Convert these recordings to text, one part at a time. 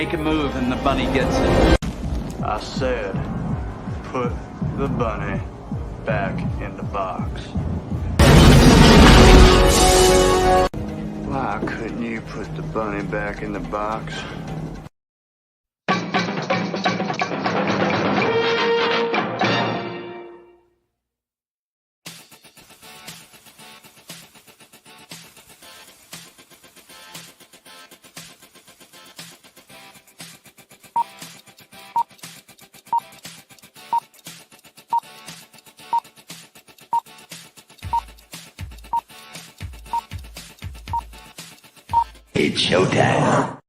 make a move and the bunny gets it. I said, put the bunny back in the box. Why couldn't you put the bunny back in the box? It's showtime.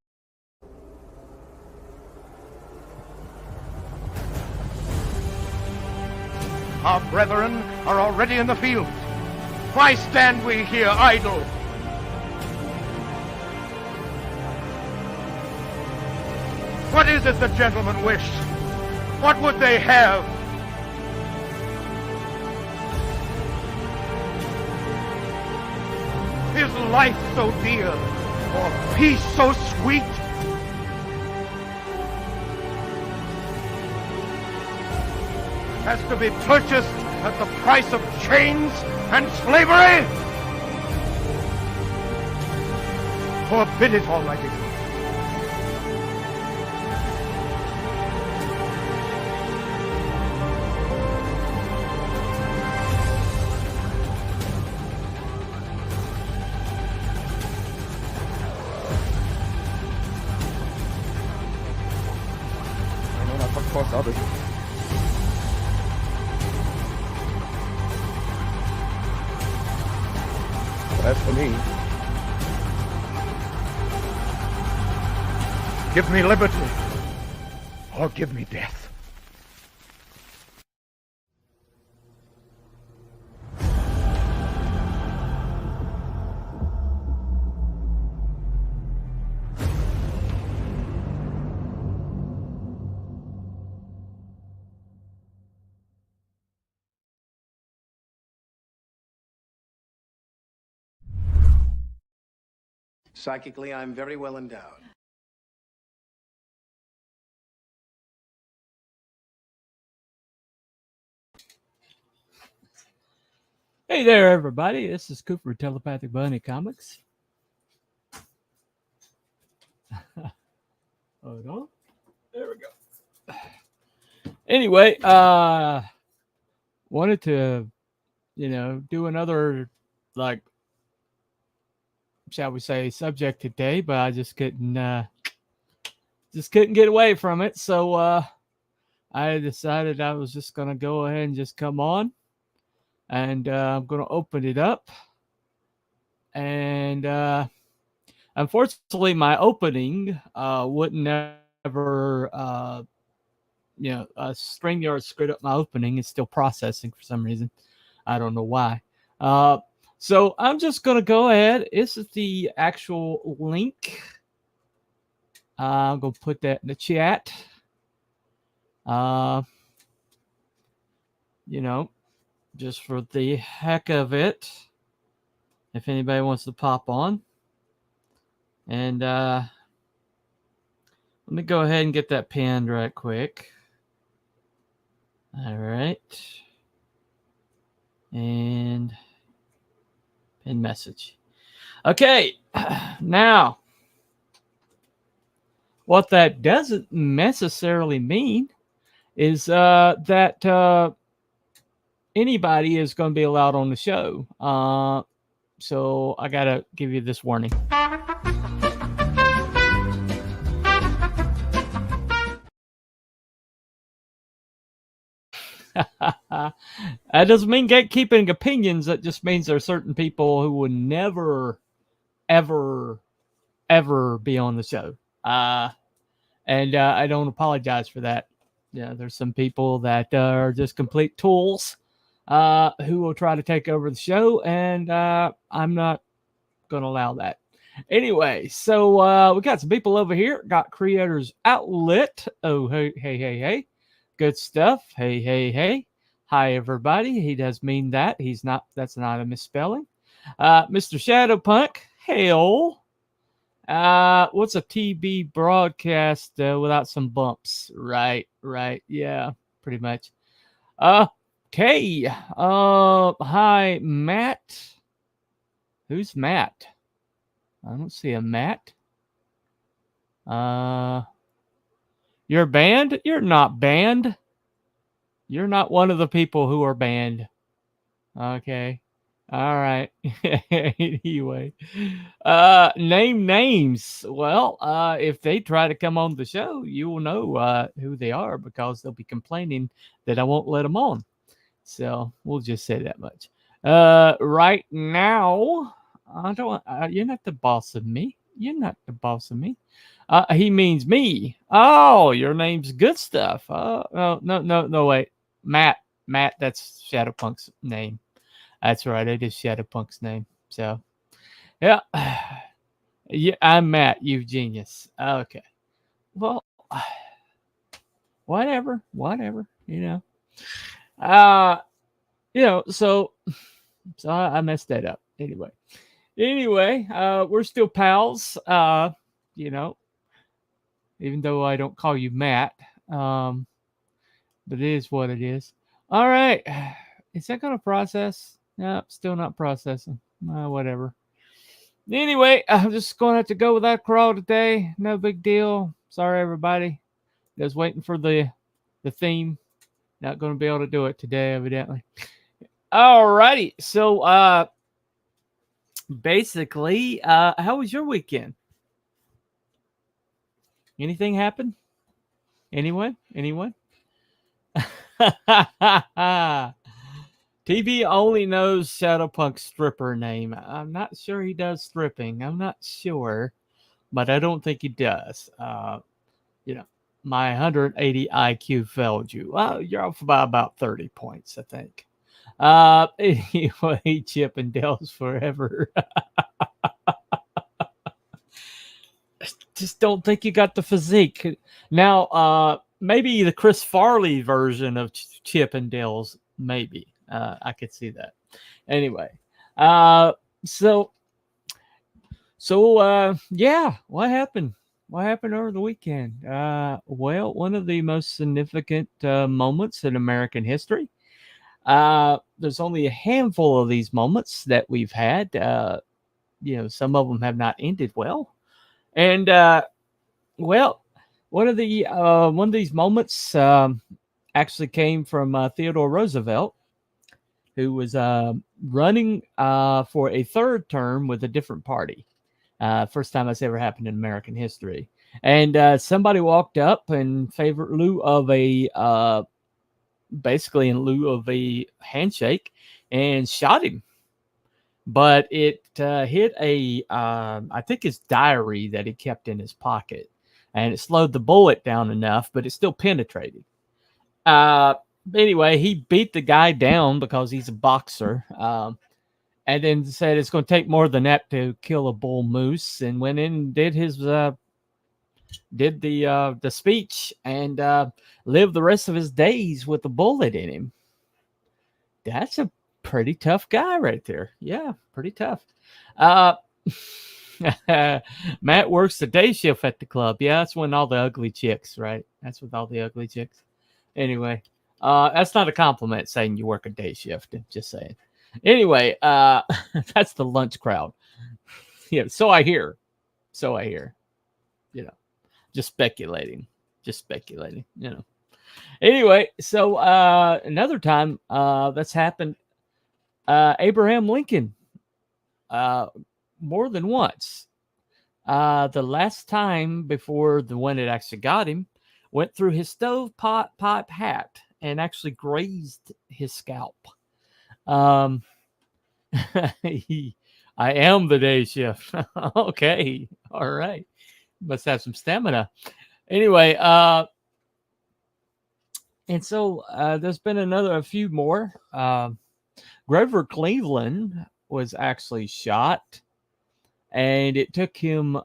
Our brethren are already in the field. Why stand we here idle? What is it the gentlemen wish? What would they have? Is life so dear, or peace so sweet? Has to be purchased at the price of chains and slavery? Forbid it, Almighty God. Of course, others. As for me, give me liberty, or give me death. Psychically, I'm very well endowed. Hey there, everybody. This is Cooper, Telepathic Bunny Comics. Hold on. There we go. Anyway, wanted to, do another, shall we say, subject today, but I just couldn't get away from it. So I decided I was just going to go ahead and just come on, and I'm going to open it up. And unfortunately, my opening wouldn't ever, StreamYard screwed up my opening. It's still processing for some reason. I don't know why. So I'm just going to go ahead. This is the actual link. I'm going to put that in the chat. Just for the heck of it. If anybody wants to pop on. And let me go ahead and get that pinned right quick. All right. And pin message. Okay. Now, what that doesn't necessarily mean is that anybody is going to be allowed on the show. So I got to give you this warning. That doesn't mean gatekeeping opinions. That just means there are certain people who would never, ever, ever be on the show. And I don't apologize for that. Yeah, there's some people that are just complete tools who will try to take over the show, and I'm not going to allow that. Anyway, so we got some people over here. Got Creators Outlet. Oh, hey. Good stuff. Hey. Hi, everybody. He does mean that. That's not a misspelling. Mr. Shadowpunk. Hail. What's a TB broadcast without some bumps? Right. Yeah, pretty much. Okay. Hi, Matt. Who's Matt? I don't see a Matt. You're banned? You're not banned. You're not one of the people who are banned. Okay. All right. Anyway, name names. Well, if they try to come on the show, you will know who they are because they'll be complaining that I won't let them on. So we'll just say that much. Right now, I don't. You're not the boss of me. You're not the boss of me. He means me. Oh, your name's Good Stuff. No, wait. Matt, that's Shadowpunk's name. That's right. It is Shadowpunk's name. So, yeah. Yeah, I'm Matt. You genius. Okay. Well, whatever. So I messed that up. Anyway, we're still pals. Even though I don't call you Matt. But it is what it is. All right. Is that going to process? No, still not processing. Whatever. Anyway, I'm just going to have to go with that crawl today. No big deal. Sorry, everybody. Just waiting for the theme. Not going to be able to do it today, evidently. All righty. So, basically, how was your weekend? Anything happen? Anyone? TV only knows Shadowpunk's stripper name. I'm not sure he does stripping. I'm not sure, but I don't think he does. My 180 IQ failed you. Well, you're off by about 30 points, I think. Anyway, Chip and Dale's forever. Just don't think you got the physique. Now, maybe the Chris Farley version of Chip and Dale's, maybe. I could see that. Anyway, so yeah, what happened? What happened over the weekend? Well, one of the most significant moments in American history. There's only a handful of these moments that we've had. Some of them have not ended well, and well, one of these moments actually came from Theodore Roosevelt, who was running for a third term with a different party. First time that's ever happened in American history. And somebody walked up in lieu of a handshake and shot him. But it hit I think his diary that he kept in his pocket. And it slowed the bullet down enough, but it still penetrated. Anyway, he beat the guy down because he's a boxer. And then said it's going to take more than that to kill a bull moose, and went in and did his the speech and lived the rest of his days with a bullet in him. That's a pretty tough guy right there. Yeah, pretty tough. Matt works the day shift at the club. Yeah, that's when all the ugly chicks, right? That's with all the ugly chicks. Anyway, that's not a compliment saying you work a day shift. Just saying. Anyway, that's the lunch crowd. Yeah, so I hear. Just speculating. Anyway, so another time that's happened, Abraham Lincoln, more than once. The last time before the one that actually got him went through his stovepipe hat and actually grazed his scalp. I am the day shift. Okay. All right. Must have some stamina. Anyway, and so there's been a few more. Grover Cleveland was actually shot, and it took him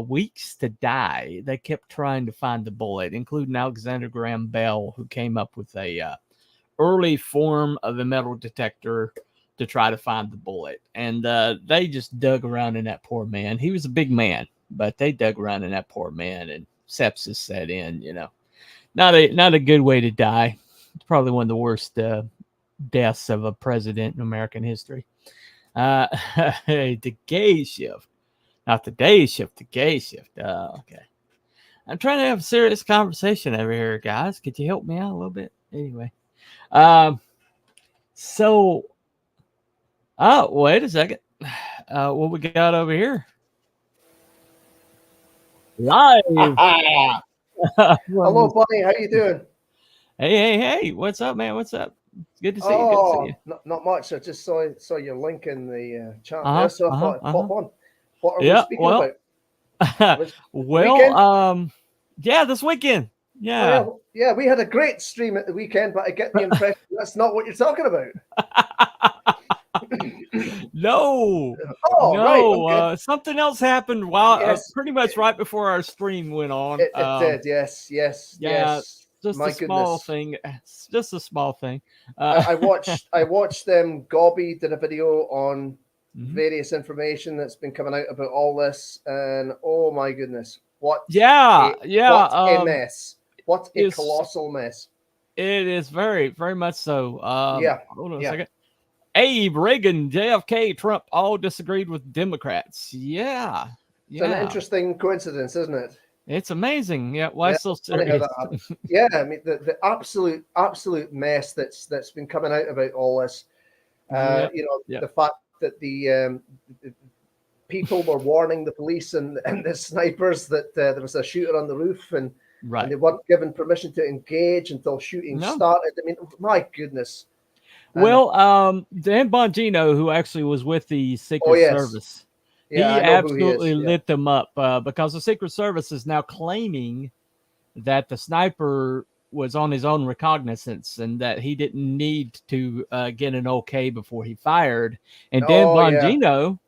weeks to die. They kept trying to find the bullet, including Alexander Graham Bell, who came up with a early form of a metal detector to try to find the bullet. And they just dug around in that poor man. He was a big man, but they dug around in that poor man, and sepsis set in. Not a good way to die. It's probably one of the worst deaths of a president in American history. The gay shift, not the day shift, the gay shift. Okay. I'm trying to have a serious conversation over here, guys. Could you help me out a little bit? Anyway. So, wait a second. What we got over here? Live. Hello, buddy. How you doing? Hey. What's up, man? What's up? It's good to see you. Good to see you. Not much. I just saw your link in the chat there, so I thought I'd pop on. What are we speaking about? Well, yeah, this weekend. Yeah. Yeah, we had a great stream at the weekend, but I get the impression that's not what you're talking about. No. Oh, no. Right. Okay. Something else happened while Yes. pretty much right before our stream went on. It did. Yes. Yeah. Just My a small goodness. thing. It's just a small thing. I watched them. Gobby did a video on Mhm. various information that's been coming out about all this, and oh my goodness, what Yeah. what a mess. What a it's- colossal mess. It is very, very much so. Yeah, Hold on yeah. a second. Abe, Reagan, JFK, Trump all disagreed with Democrats. Yeah. It's an interesting coincidence, isn't it? It's amazing. Yeah. Why Yeah, so funny how serious? that happened. Yeah, I mean the absolute mess that's been coming out about all this. Yep, The fact that the people were warning the police and the snipers that there was a shooter on the roof, and Right. they weren't given permission to engage until shooting No. started. I mean, my goodness. And, Well, Dan Bongino, who actually was with the Secret yes. Service, yeah, he I know who absolutely he is. Yeah. lit them up because the Secret Service is now claiming that the sniper was on his own recognizance and that he didn't need to get an okay before he fired. And Dan Oh, yeah. Bongino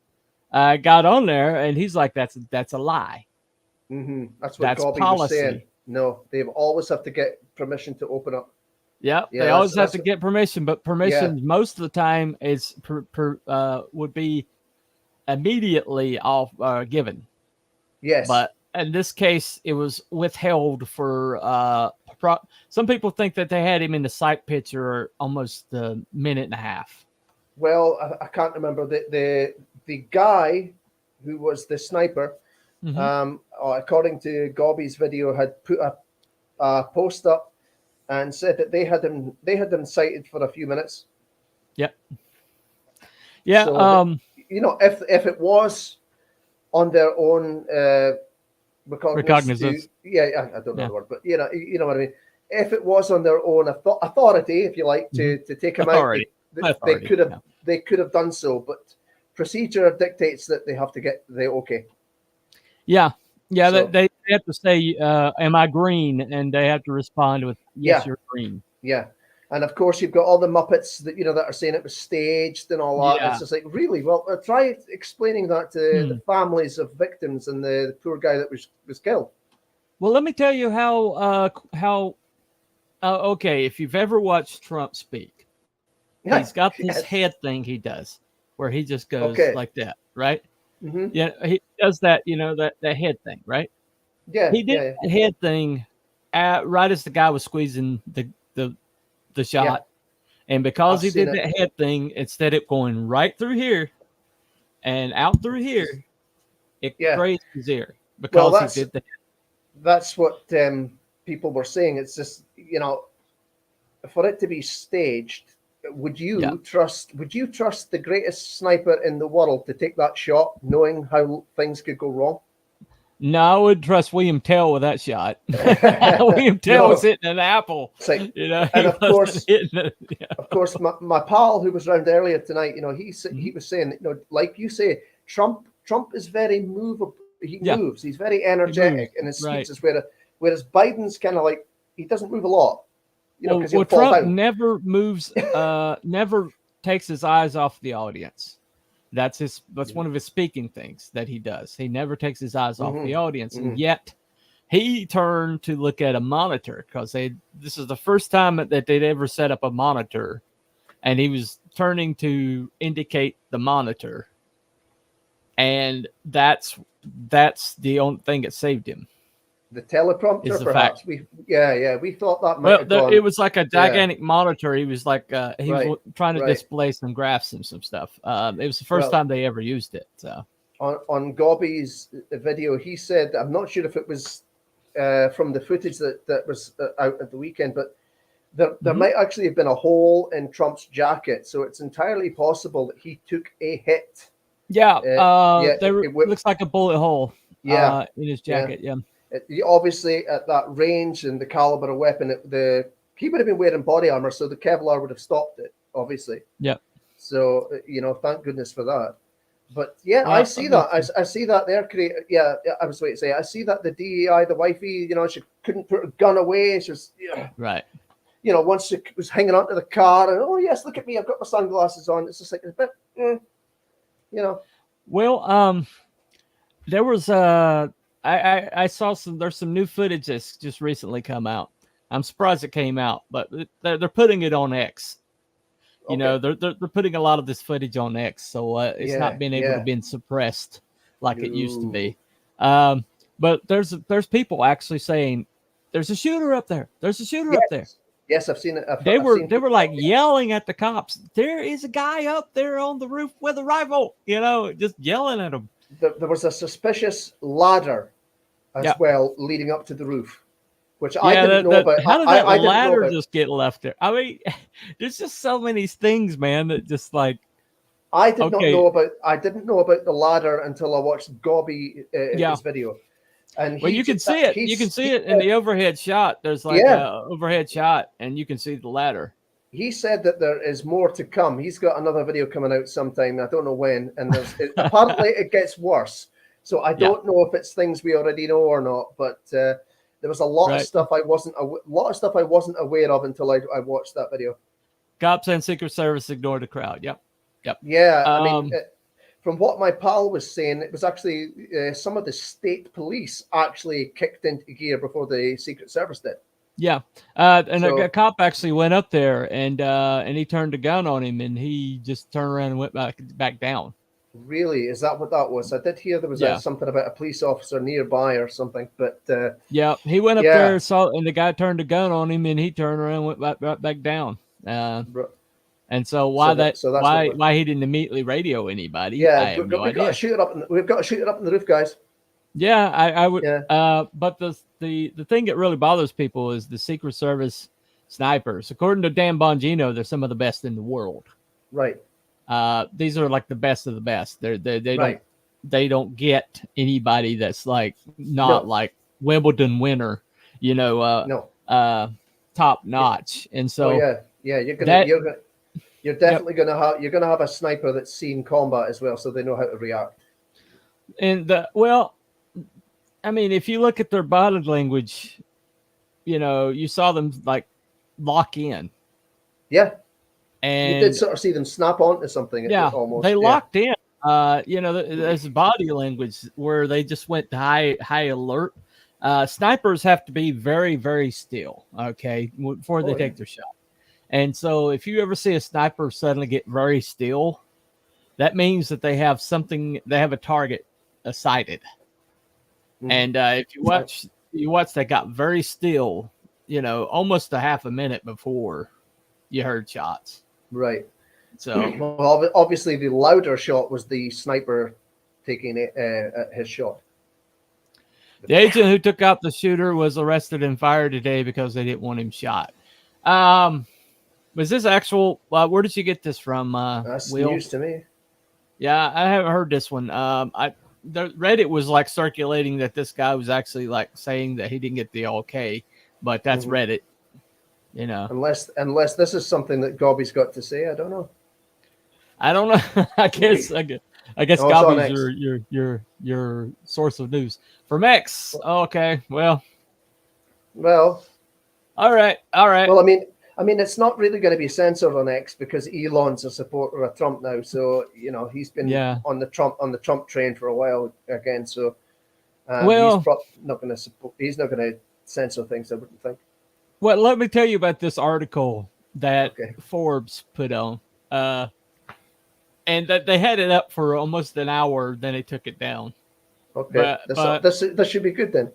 got on there and he's like, "That's a lie." Mhm. That's what That's Gobby policy. was saying. No, they always have to get permission to open up. Yep, Yeah, they always have that's- to get permission, but permission most of the time is would be immediately given. Yes. But in this case, it was withheld for some people think that they had him in the sight picture almost a minute and a half. Well, I can't remember the guy who was the sniper. Mhm. According to Gobby's video, had put a post up and said that they had him sighted for a few minutes. Yep. Yeah. So if it was on their own Recognizance. I don't know Yeah. the word, but you know what I mean. If it was on their own authority, if you like, to take him Authority. out, Authority, they could have done so. But procedure dictates that they have to get the okay. Yeah. Yeah. So- They have to say, "Am I green?" And they have to respond with, "Yes, Yeah. you're green." Yeah. And of course, you've got all the Muppets that that are saying it was staged and all that. Yeah. It's just like, really? Well, try explaining that to the families of victims and the poor guy that was killed. Well, let me tell you how. Okay, if you've ever watched Trump speak, he's got this Yes. head thing he does, where he just goes Okay. like that, right? Mhm. Yeah, he does that. That head thing, right? Yeah. He did yeah. that head thing right as the guy was squeezing the shot, and because I've he seen did it. that head thing, instead of going right through here and out through here, it Yeah. grazed his ear because that's- he did that. That's what people were saying. It's just, for it to be staged, would you Yeah. trust the greatest sniper in the world to take that shot, knowing how things could go wrong? No, I wouldn't trust William Tell with that shot. William Tell No. was hitting an apple. It's like, He and of wasn't course- hitting it. Yeah. of course, my pal who was around earlier tonight, he Mm-hmm. was saying, like you say, Trump is very movable. He Yeah. moves. He's very energetic in his right. speeches. Whereas Biden's kind of like, he doesn't move a lot, because he'll Well, fall Trump down. never moves, never takes his eyes off the audience. That's one of his speaking things that he does. He never takes his eyes off the audience, and yet he turned to look at a monitor because this is the first time that they'd ever set up a monitor and he was turning to indicate the monitor, and that's the only thing that saved him. The teleprompter, Is the perhaps. fact. We thought that might Well, have gone. it was like a gigantic monitor. He was like he Right, was trying to right. display some graphs and some stuff. It was the first Well- time they ever used it. So on Gobby's video, he said, I'm not sure if it was from the footage that was out at the weekend, but there Mhm. might actually have been a hole in Trump's jacket. So it's entirely possible that he took a hit. yeah, yeah, there it would- looks like a bullet hole. Yeah. In his Yeah. jacket. Yeah. Obviously, at that range and the caliber of weapon, he would have been wearing body armor, so the Kevlar would have stopped it, obviously. Yep. So, thank goodness for that. But yeah, I see that. I see that there. I was waiting to say, I see that the DEI, the wifey, she couldn't put her gun away. She was, Right. once she was hanging onto the car, and oh yes, look at me, I've got my sunglasses on. It's just like a bit, Well, there was I saw there's some new footage that's just recently come out. I'm surprised it came out, but they're putting it on X. You know, they're putting a lot of this footage on X, so it's not been able to be suppressed like it used to be. But there's people actually saying there's a shooter up there. There's a shooter up there. Yes, I've seen it. They were like yelling at the cops. There is a guy up there on the roof with a rifle, just yelling at them. There was a suspicious ladder as well leading up to the roof, which I didn't know about. How did I that didn't know ladder about. just get left there? I mean, there's just so many things, man, that just like I did not okay. know about. I didn't know about the ladder until I watched Gobby his video. And well, you can see it. You can see it in the overhead shot. There's like a overhead shot, and you can see the ladder. He said that there is more to come. He's got another video coming out sometime. I don't know when. And apparently it gets worse. So I don't know if it's things we already know or not. But there was a lot of stuff I wasn't aware of until I watched that video. Cops and Secret Service ignored the crowd. Yep. Yeah, I mean, from what my pal was saying, it was actually some of the state police actually kicked into gear before the Secret Service did. Yeah, and a cop actually went up there and he turned a gun on him, and he just turned around and went back down. Really, is that what that was? I did hear there was something about a police officer nearby or something, but yeah, he went up there, and the guy turned a gun on him, and he turned around and went back down. And so why he didn't immediately radio anybody? Yeah, I have no idea. Got to shoot it up. We've got to shoot it up in the roof, guys. Yeah, I would. Yeah. But the thing that really bothers people is the Secret Service snipers. According to Dan Bongino, they're some of the best in the world. Right. These are like the best of the best. They don't get anybody that's like not like Wimbledon winner, top notch. And so you're definitely gonna have a sniper that's seen combat as well, so they know how to react. And I mean, if you look at their body language, you saw them like lock in. Yeah. And you did sort of see them snap onto something. Yeah, almost. They locked in. There's body language where they just went to high alert. Snipers have to be very, very still, okay, before they take their shot. And so if you ever see a sniper suddenly get very still, that means that they have a target sighted. And if you watch, they got very still, almost a half a minute before you heard shots. Right. So well, obviously the louder shot was the sniper taking his shot. The agent who took out the shooter was arrested and fired today because they didn't want him shot. Was this actual? Where did you get this from? That's Will? news to me. Yeah, I haven't heard this one. The Reddit was like circulating that this guy was actually like saying that he didn't get the okay, but that's Reddit. Unless this is something that Gobby's got to say, I don't know. I don't know. I guess Gobby's your source of news from X. Okay, well, all right. Well, I mean, it's not really going to be censored on X because Elon's a supporter of Trump now. So he's been on the Trump train for a while again. So he's not going to censor things, I wouldn't think. Well, let me tell you about this article that Okay. Forbes put on. And that they had it up for almost an hour, then they took it down. Okay. But This should be good then.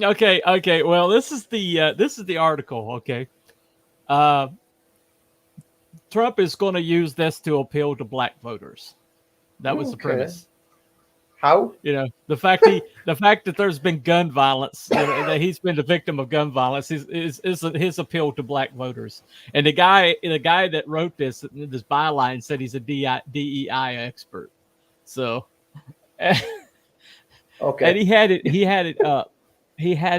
okay. Well, this is the article. Okay, Trump is going to use this to appeal to black voters. That was the Okay. premise. How? You know, the fact that there's been gun violence, that he's been the victim of gun violence, is his appeal to black voters. And the guy that wrote this byline said he's a DEI expert. So, Okay. and he had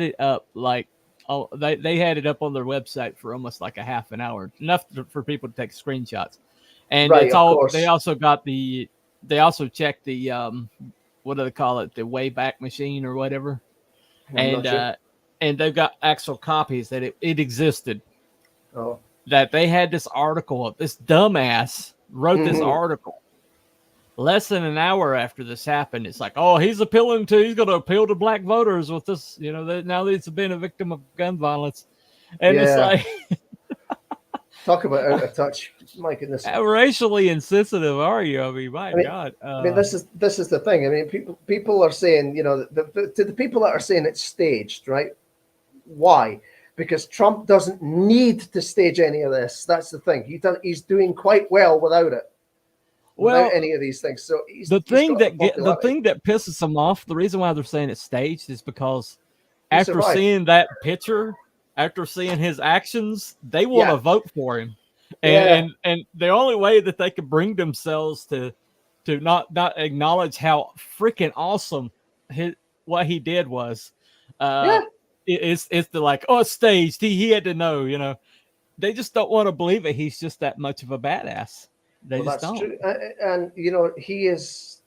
it up like, oh, they had it up on their website for almost like a half an hour, enough for people to take screenshots. And Right, it's of all course. they also checked the what do they call it, the Wayback Machine or whatever, I'm not sure. and they've got actual copies that it existed, Oh. that they had this article of this dumbass wrote this Mhm. article less than an hour after this happened. It's like, oh, he's going to appeal to black voters with this, you know, that now he's been a victim of gun violence. And it's Yeah. like, Talk about out of touch. My goodness. how racially insensitive are you? I mean, my God. I mean, this is the thing. I mean, people are saying, you know, to the people that are saying it's staged, right? Why? Because Trump doesn't need to stage any of this. That's the thing. He's doing quite well without it. Well, Without any of these things. So the thing that popularity. pisses them off, the reason why they're saying it's staged is because He after survived. seeing that picture, after seeing his actions, they want to Yeah. vote for him. Yeah. And the only way that they could bring themselves to not acknowledge how freaking awesome what he did was, it's the like, oh, it's staged. He had to know, you know. They just don't want to believe it. He's just that much of a badass. They Well, just that's don't. true. And you know, he is.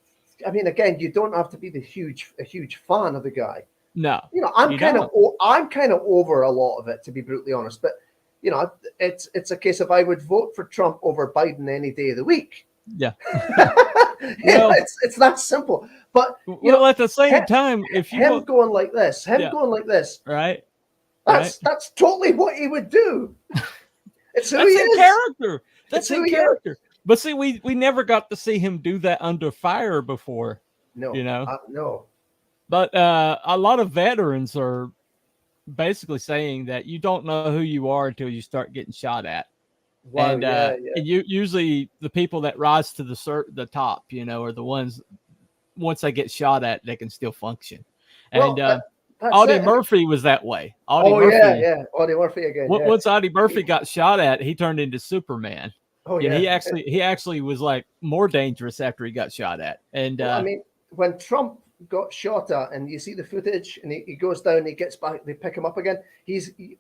I mean, again, you don't have to be a huge fan of the guy. No. You know, I'm You kind don't. of over a lot of it, to be brutally honest. But you know, it's a case of I would vote for Trump over Biden any day of the week. Yeah. Well, it's that simple. But you know, Well, at the same him- time, if you him look, going like this, Yeah. right? that's totally what he would do. It's who That's he in is. character. That's It's who in he is. character. But see, we never got to see him do that under fire before, No, you know. no. But a lot of veterans are basically saying that you don't know who you are until you start getting shot at. Wow, And and usually the people that rise to the top, you know, are the ones, once they get shot at, they can still function. Well, And that's Audie it. Murphy was that way. Audie Oh Murphy, yeah, Audie Murphy again. Yeah. Once Audie Murphy got shot at, he turned into Superman. Oh And yeah. he actually was like more dangerous after he got shot at. And Well, I mean, when Trump got shot at, and you see the footage, and he goes down, he gets back, they pick him up again.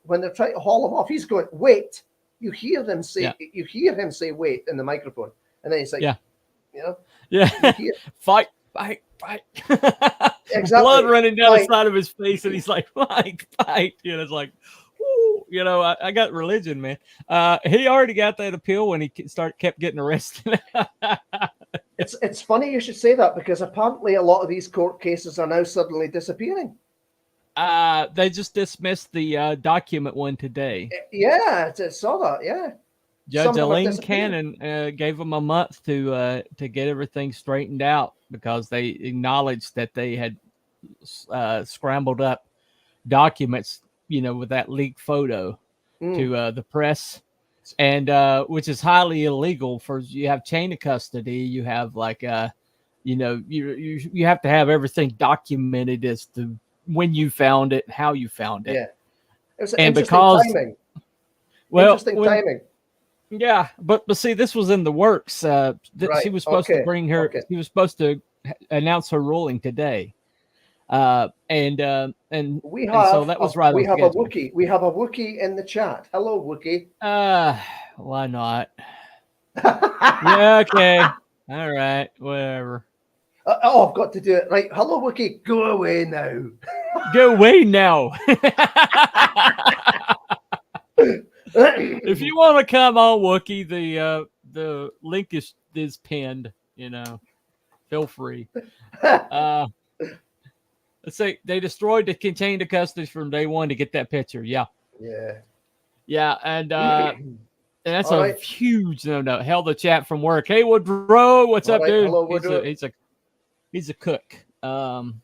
When they're trying to haul him off, he's going, "Wait!" You hear them say, Yeah. you hear him say, "Wait!" in the microphone, and then he's like, Yeah. you know, yeah, you hear, fight. Exactly. Blood running down the Fight. side of his face, and he's like, fight. You know, it's like, whoo, you know, I got religion, man. He already got that appeal when he kept getting arrested. it's funny you should say that, because apparently a lot of these court cases are now suddenly disappearing. They just dismissed the document one today. Yeah, I saw that. Yeah. Judge Some of them are Elaine disappearing. Cannon gave them a month to get everything straightened out, because they acknowledged that they had scrambled up documents, you know, with that leaked photo to the press, and which is highly illegal. For you have chain of custody, you have like you know, you have to have everything documented as to when you found it, how you found it. Yeah. It was And interesting because- timing. Well, Interesting when- timing. Yeah, but see, this was in the works. Right, She was supposed to bring her. okay. She was supposed to announce her ruling today, and We and have so that was right. we on have a schedule. Wookiee. We have a Wookiee in the chat. Hello, Wookiee. Why not? Yeah, okay, all right, whatever. Oh, I've got to do it. Right. Hello, Wookiee. Go away now. Go away now. If you want to come on, Wookiee, the link is pinned. You know, feel free. Let's say they destroyed the chain of custody from day one to get that picture. Yeah. Yeah. Yeah, and that's All a right. huge no. Hell, the chat from work. Hey, Woodrow, what's All up, right, dude? hello, Woodrow. He's a cook. And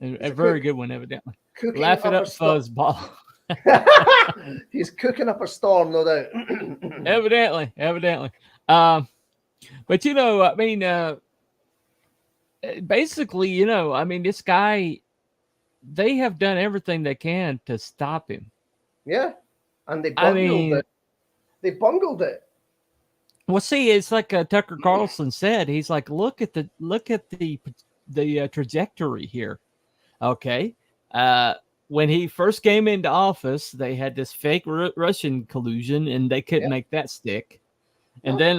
He's a a very cook. good one, evidently. Cooking Laugh it up up, a storm. fuzzball. He's cooking up a storm, no doubt. evidently. But I mean, basically, I mean, this guy, they have done everything they can to stop him. Yeah, and they I bungled mean, it. They bungled it. well, see, it's like Tucker Carlson said. He's like, look at the trajectory here. Okay, when he first came into office, they had this fake Russian collusion, and they couldn't make that stick. And then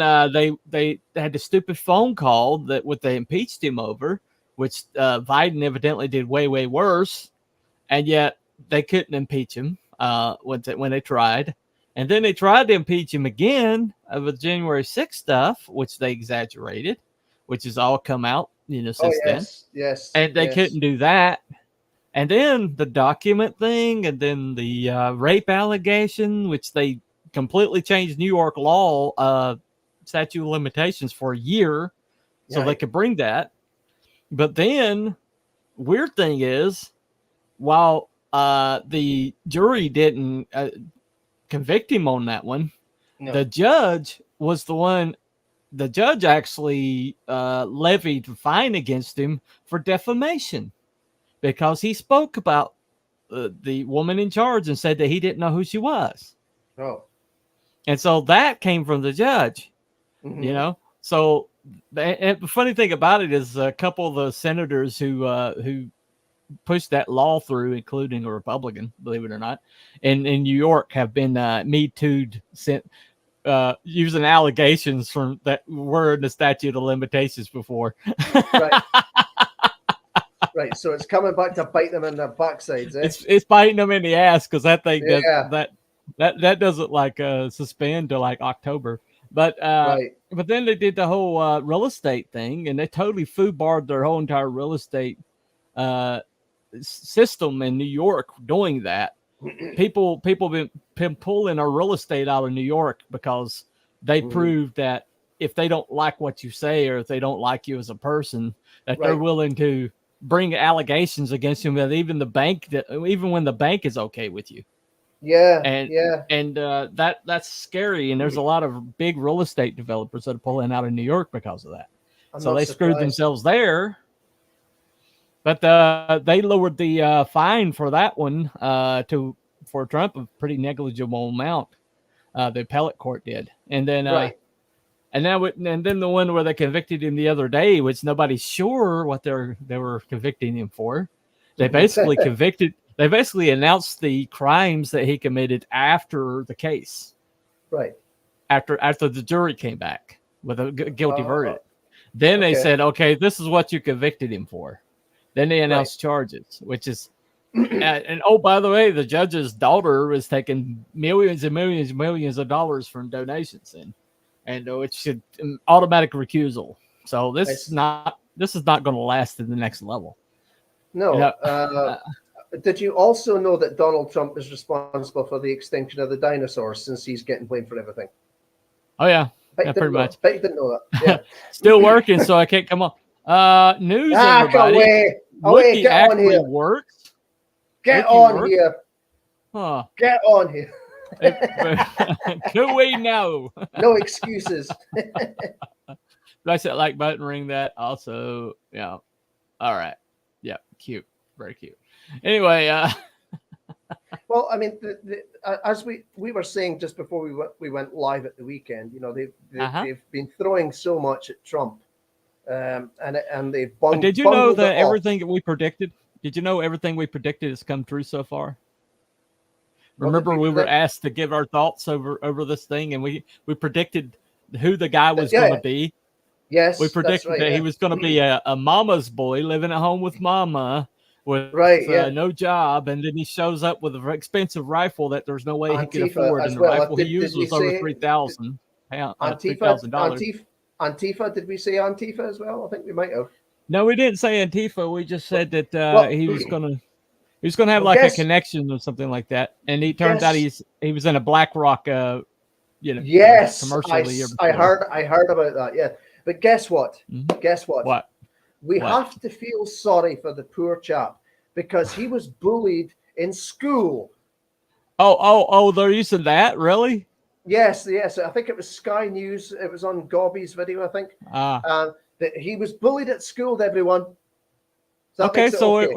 they had the stupid phone call that what they impeached him over, which Biden evidently did way worse, and yet they couldn't impeach him when they tried. And then they tried to impeach him again with January 6th stuff, which they exaggerated, which has all come out, since then. Yes. And they couldn't do that. And then the document thing, and then the rape allegation, which they completely changed New York law statute of limitations for a year so they could bring that. But then, weird thing is, while the jury didn't convict him on that one, the judge was the one. The judge actually levied a fine against him for defamation because he spoke about the woman in charge and said that he didn't know who she was. Oh. And so that came from the judge, Mhm. So and the funny thing about it is a couple of the senators who pushed that law through, including a Republican, believe it or not, in New York, have been Me Too'd using allegations from that were in the statute of limitations before. Right. Right. So it's coming back to bite them in their backsides. Eh? It's biting them in the ass because that thing Yeah. that doesn't suspend till like October. But Right. but then they did the whole real estate thing, and they totally foobarred their whole entire real estate system in New York doing that. People been pulling our real estate out of New York because they proved that if they don't like what you say or if they don't like you as a person, that they're willing to bring allegations against you. That even when the bank is okay with you. Yeah. And that's scary. And there's a lot of big real estate developers that are pulling out of New York because of that. So they screwed themselves there. But they lowered the fine for that one for Trump a pretty negligible amount. The appellate court did, and then and then the one where they convicted him the other day, which nobody's sure what they were convicting him for. They basically They basically announced the crimes that he committed after the case, right? After the jury came back with a guilty verdict. Then they said, "Okay, this is what you convicted him for." Then they announced charges, which is, and oh, by the way, the judge's daughter is taking millions and millions and millions of dollars from donations, and it should automatic recusal. So this is not going to last to the next level. No. Did you also know that Donald Trump is responsible for the extinction of the dinosaurs since he's getting blamed for everything? Oh yeah, pretty much. Bet you didn't know that. Yeah. Still working, so I can't come on. News, everybody. Away, get on here. Works. Get on here. Huh. Get on here. Do we know? No excuses. I said like button, ring that. Also, yeah. All right. Yeah, cute. Very cute. Anyway, well, I mean, as we were saying just before we went live at the weekend, they've been throwing so much at Trump, and they've bungled. Did you know that everything that we predicted? Did you know everything we predicted has come true so far? Remember, we were asked to give our thoughts over this thing, and we predicted who the guy was going to be. Yes, we predicted that he was going to be a mama's boy living at home with mama. With no job, and then he shows up with an expensive rifle that there's no way he could afford, and the rifle he used was over $3,000. Antifa? Did we say Antifa as well? I think we might have. No, we didn't say Antifa. We just said that he was going to. He was going to have Well, like guess- a connection or something like that, and he turns out Guess- he was in a BlackRock, Yes, commercial the year I before. heard about that. Yeah, but guess what? Mhm. Guess what? What? We What? have to feel sorry for the poor chap because he was bullied in school. Oh! They're using that, really? Yes. I think it was Sky News. It was on Gobby's video, I think. That he was bullied at school. Everyone. So that Okay, makes it so okay.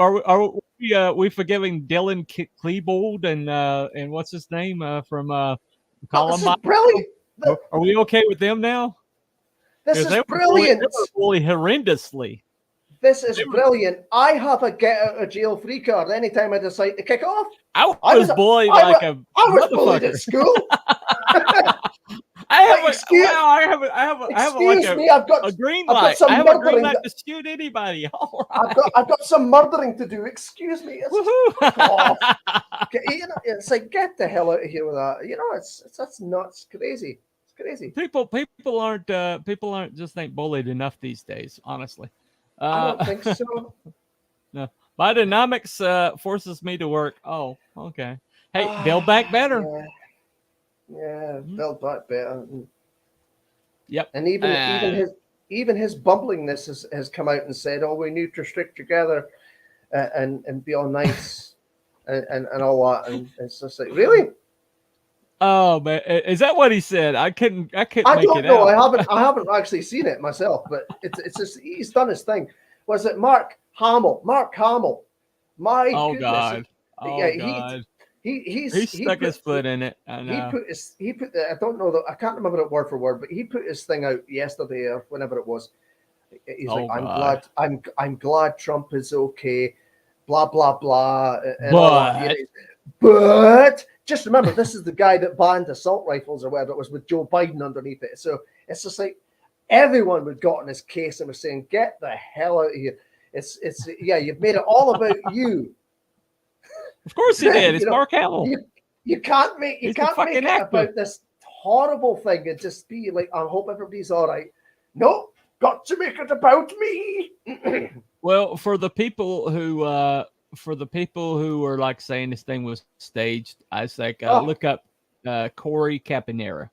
are we forgiving Dylan Klebold and what's his name from Oh, this is Columbine? brilliant. Are we okay with them now? This 'Cause is they were brilliant. bullied horrendously. This is brilliant. I have a get out of jail free card anytime I decide to kick off. I I was was- bullied I like wa- a I was bullied motherfucker. at school. I have Excuse- like Excuse me, I've got a green I've got light. some I have a green murdering light that- to shoot anybody. All right. I've got some murdering to do. Excuse me. It's, Woohoo! you know, it's like get the hell out of here with that. You know, that's nuts, crazy. It's crazy. people aren't just ain't bullied enough these days, honestly. I don't think so. No. Bidenomics forces me to work. Oh, okay. Hey, build back better. Yeah, build back better. Yep. And even his bumblingness has come out and said, "Oh, we need to stick together and be all nice and all that." And it's just like, really? Oh man, is that what he said? I couldn't I make don't it know. out. I haven't actually seen it myself, but it's just he's done his thing. Was it Mark Hamill? Mark Hamill. My Oh goodness. God. Oh Yeah, God. He Stuck put- his foot in it. I know. he put the, I don't know that I can't remember it word for word, but he put his thing out yesterday or whenever it was. He's Oh, like, God. I'm glad Trump is okay, blah blah blah. And all that. But- But just remember, this is the guy that banned assault rifles or whatever it was with Joe Biden underneath it. So it's just like everyone would got in his case and was saying, "Get the hell out of here." It's yeah, you've made it all about you. Of course he did. It's You know, Mark Hamill. You can't make He's a make fucking it actor. about this horrible thing and just be like, I hope everybody's all right. No, got to make it about me. Well, for the people who were like saying this thing was staged, I was like, look up Corey Caponera.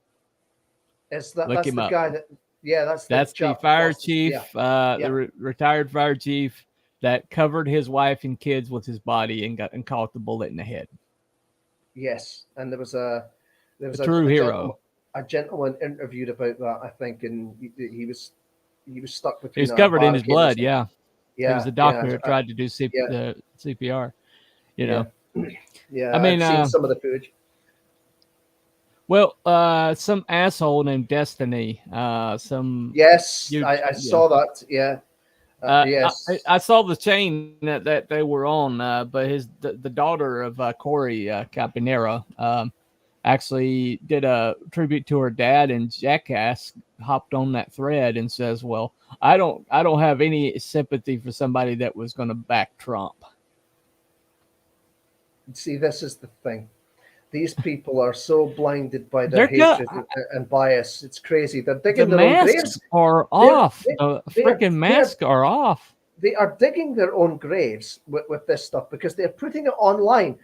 That's Look the him up. guy that that's That's the chap- fire that's- chief, yeah. the retired fire chief that covered his wife and kids with his body and caught the bullet in the head. Yes, and there was a true hero. A gentleman interviewed about that, I think, and he was stuck between. He was a covered in his barricade blood. and- Yeah. Yeah, He was a doctor yeah, that tried to do yeah. CPR. You know. Yeah, I mean, I've seen some of the footage. Well, some asshole named Destiny. Some Yes, You- I saw that. Yeah. Yes. I saw the chain that they were on, but the daughter of Corey Caponera actually did a tribute to her dad, and Jackass hopped on that thread and says, "Well, I don't have any sympathy for somebody that was going to back Trump." See, this is the thing. These people are so blinded by their They're not- hatred and bias. It's crazy. They're The digging their own masks graves. are off. The they're- freaking masks are off. They are digging their own graves with this stuff because they're putting it online.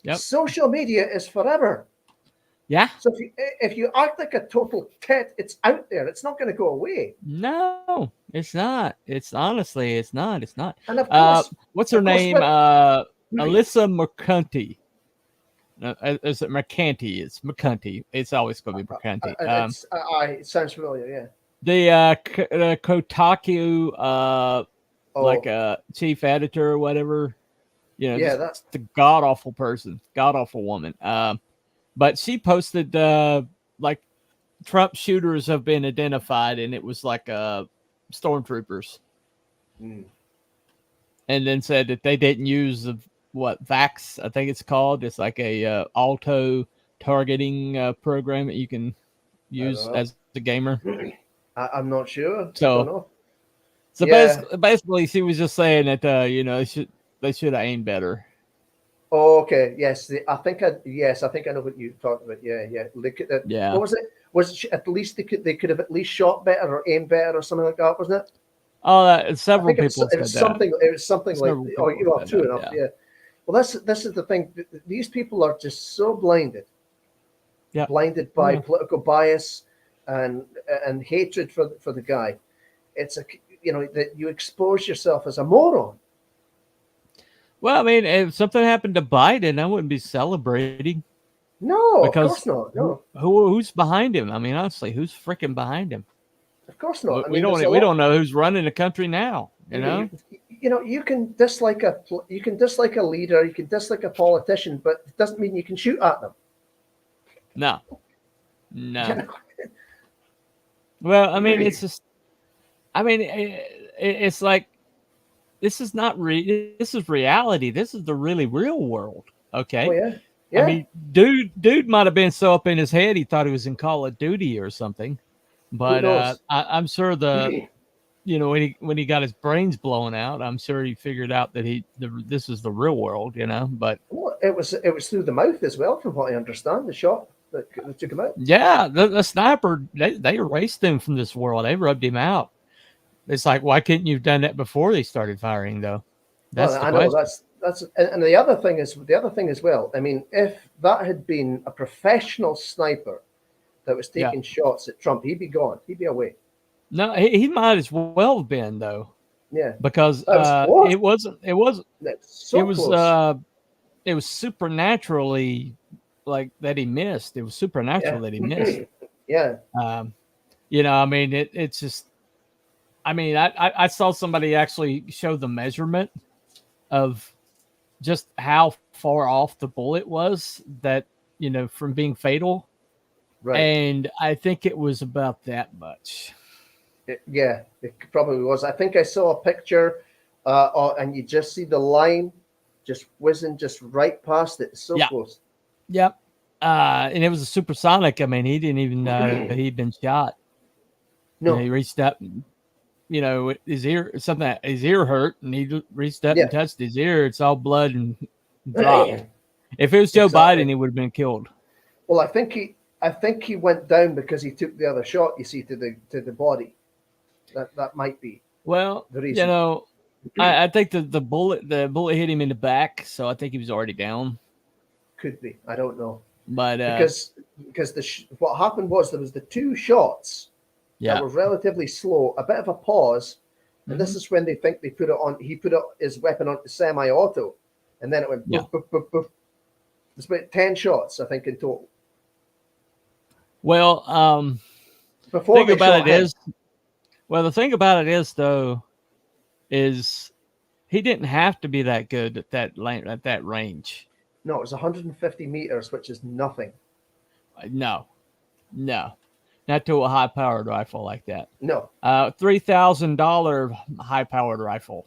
Yep. Social media is forever. Yeah. So if you act like a total tit, it's out there. It's not going to go away. No, it's not. It's honestly, it's not. It's not. And of course, What's her of course, name? but- Alyssa McCunty. Is it McCanty? It's McCunty. It's always going to be McCunty. It sounds familiar. Yeah. The Kotaku, Oh, like chief editor or whatever. You know, yeah, just that's the god awful person, god awful woman. But she posted like Trump shooters have been identified, and it was like stormtroopers. Mm. And then said that they didn't use VAX, I think it's called. It's like a auto targeting program that you can use know. as a gamer. I'm not sure. So- I don't know. So Yeah. basically, she was just saying that they should have aimed better. Oh, okay. Yes, I think I know what you talked about. Yeah. Look at that. Yeah. What was it? Was it at least they could have at least shot better or aimed better or something like that, wasn't it? Oh, several I think people it was said that. something. It was something like. Several Oh, people you are said true that, enough. Yeah. Well, this is the thing. These people are just so blinded, Yeah. blinded by Yeah. political bias and hatred for the guy. It's that you expose yourself as a moron. Well, I mean, if something happened to Biden, I wouldn't be celebrating. No, Because of course not. No, who's behind him? I mean, honestly, who's freaking behind him? of course not. We don't know who's running the country now. You know, You can dislike a leader, you can dislike a politician, but it doesn't mean you can shoot at them. no. You know? Well, I mean, it's just, I mean, it's like this is not this is reality. This is the really real world. Okay. Oh yeah, yeah. I mean, dude might have been so up in his head he thought he was in Call of Duty or something. But I'm sure when he got his brains blown out, I'm sure he figured out that this is the real world, you know. But well, it was through the mouth as well, from what I understand. The shot that took him out. yeah, the sniper they erased him from this world. They rubbed him out. It's like, why couldn't you have done that before they started firing, though? That's Well, the I know question. that's and the other thing as well. I mean, if that had been a professional sniper that was taking shots at Trump, he'd be gone. He'd be away. No, he might as well have been though, Yeah, because close. it wasn't. That's so close. It was supernaturally like that he missed. It was supernatural that he missed. Yeah. You know, I mean, it's just. I mean, I saw somebody actually show the measurement of just how far off the bullet was that, you know, from being fatal. Right. And I think it was about that much. It probably was. I think I saw a picture, and you just see the line just whizzing just right past it. It's so close. Yep. And it was a supersonic. I mean, he didn't even know that he'd been shot. No. You know, he reached up, you know, his ear hurt, and he reached up and touched his ear. It's all blood and dropped. If it was Joe Biden, he would have been killed. Well, I think he went down because he took the other shot. You see, to the body. That might be. Well, the reason. You know, I think the bullet hit him in the back, so I think he was already down. Could be. I don't know. But because what happened was there was the two shots that were relatively slow, a bit of a pause, and this is when they think they put it on. He put his weapon on semi-auto, and then it went boof, boof, boof, boof. There's about 10 shots, I think, in total. Well, the thing about it is, though, is he didn't have to be that good at that range. No, it was 150 meters, which is nothing. No, not to a high-powered rifle like that. No. $3,000 high-powered rifle.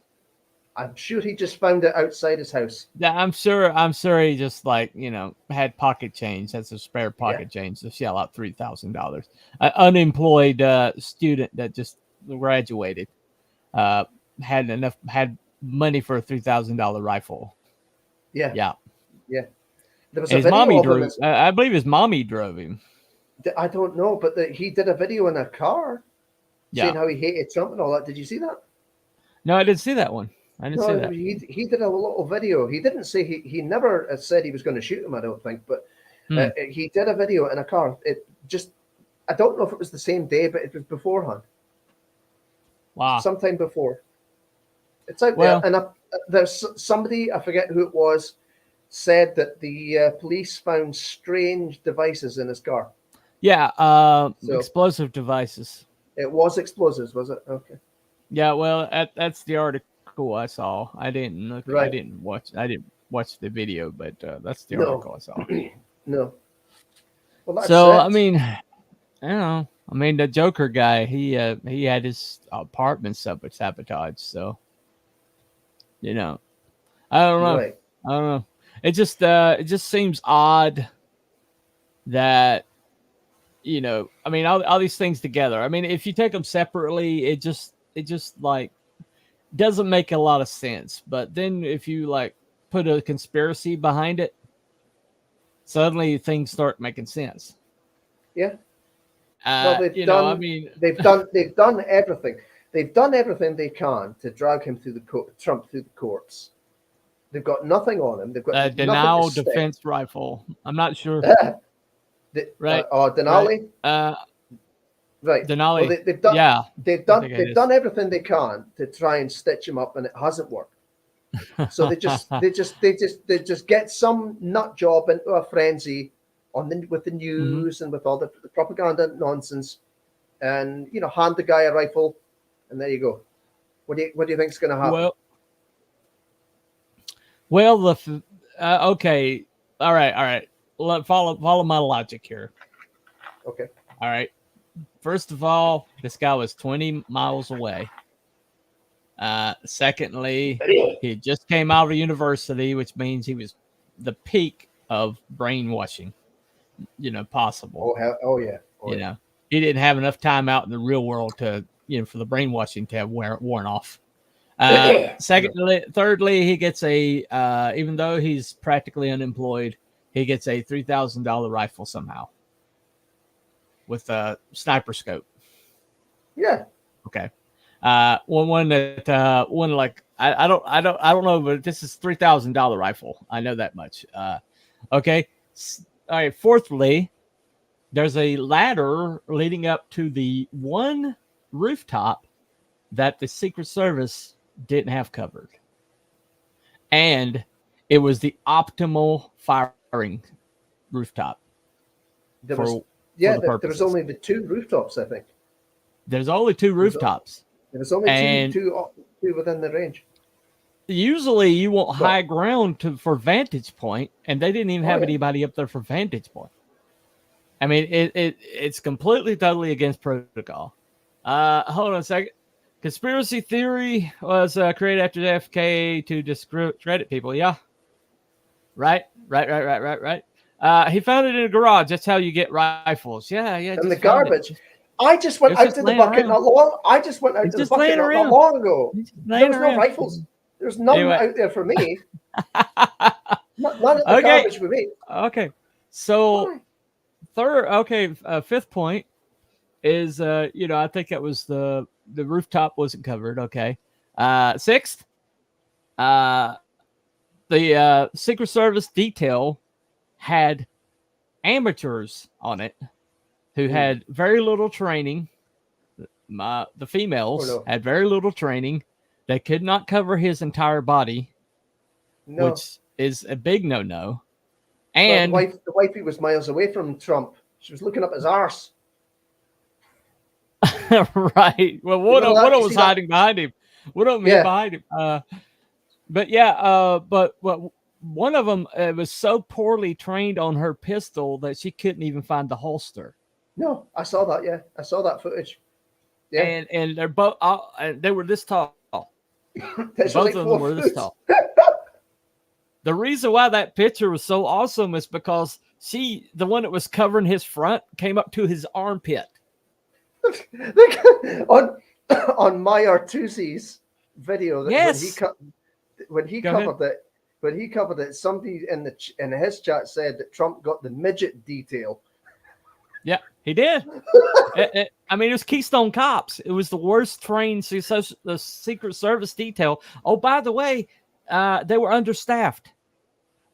I'm sure he just found it outside his house. Yeah, I'm sure he just, like, you know, had pocket change. That's a spare pocket change to shell out $3,000. An unemployed student that just graduated had money for a $3,000 rifle. Yeah. There was his mommy drove. I believe his mommy drove him. I don't know, but he did a video in a car saying how he hated Trump and all that. Did you see that? No, I didn't see that one. I didn't see that. He did a little video. He didn't say he never said he was going to shoot him, I don't think, but he did a video in a car. I don't know if it was the same day, but it was beforehand. Wow. Sometime before. It's out there. And there's somebody, I forget who it was, said that the police found strange devices in his car. Yeah, explosive devices. It was explosives, was it? Okay. Yeah, well, that's the article I saw. I didn't look. Right. I didn't watch the video, but that's the article I saw. No. Well, that's so it. I mean, I don't know. I mean, the Joker guy, he had his apartment sabotaged. So, you know, I don't know. Right. I don't know. It just seems odd that, you know, I mean, all these things together. I mean, if you take them separately, it just like doesn't make a lot of sense. But then if you like put a conspiracy behind it, suddenly things start making sense. Yeah. Well, they've done everything. They've done everything they can to drag him through Trump through the courts. They've got nothing on him. They've got nothing Denial to stick. defense rifle. I'm not sure. Right. Denali. Right. Denali. Well, they've done. Yeah. They've I think it done. They've is. done everything they can to try and stitch him up, and it hasn't worked. So they just get some nut job into a frenzy with the news and with all the propaganda nonsense, and hand the guy a rifle, and there you go. What do you think is going to happen? Well, okay, all right. Follow my logic here. Okay. All right. First of all, this guy was 20 miles away. Secondly, he just came out of university, which means he was the peak of brainwashing, possible. Oh yeah. He didn't have enough time out in the real world to, for the brainwashing to have worn off. Thirdly, he gets even though he's practically unemployed, he gets a $3,000 rifle somehow with a sniper scope. Yeah. Okay. I don't know, but this is $3,000 rifle. I know that much. Okay. All right. Fourthly, there's a ladder leading up to the one rooftop that the Secret Service didn't have covered, and it was the optimal firing rooftop. There was only the two rooftops, I think. There's only two rooftops. There was only two within the range. Usually you want high ground for vantage point, and they didn't even have anybody up there for vantage point. I mean, it's completely, totally against protocol. Hold on a second. Conspiracy theory was created after JFK to discredit people. Yeah. Right. He found it in a garage. That's how you get rifles. Yeah. And the garbage. I just went out to the bucket not long. I just went out to the bucket not long ago. There was no rifles. There's none out there for me. None of the garbage for me. Okay. So fifth point is I think it was the rooftop wasn't covered. Okay. Sixth, the Secret Service detail had amateurs on it who had very little training. The females had very little training. They could not cover his entire body, which is a big no-no. And the wifey was miles away from Trump. She was looking up his arse. Right. Well, what was hiding behind him? What of them behind him? But one of them was so poorly trained on her pistol that she couldn't even find the holster. No, I saw that. Yeah, I saw that footage. Yeah, and they're both they were this tall. Both of them were this tall. The reason why that picture was so awesome is because the one that was covering his front, came up to his armpit. on my Artusi's video, yes. when he covered it, somebody in his chat said that Trump got the midget detail. Yeah, he did. I mean, it was Keystone Cops. It was the worst trained the Secret Service detail. Oh, by the way, they were understaffed.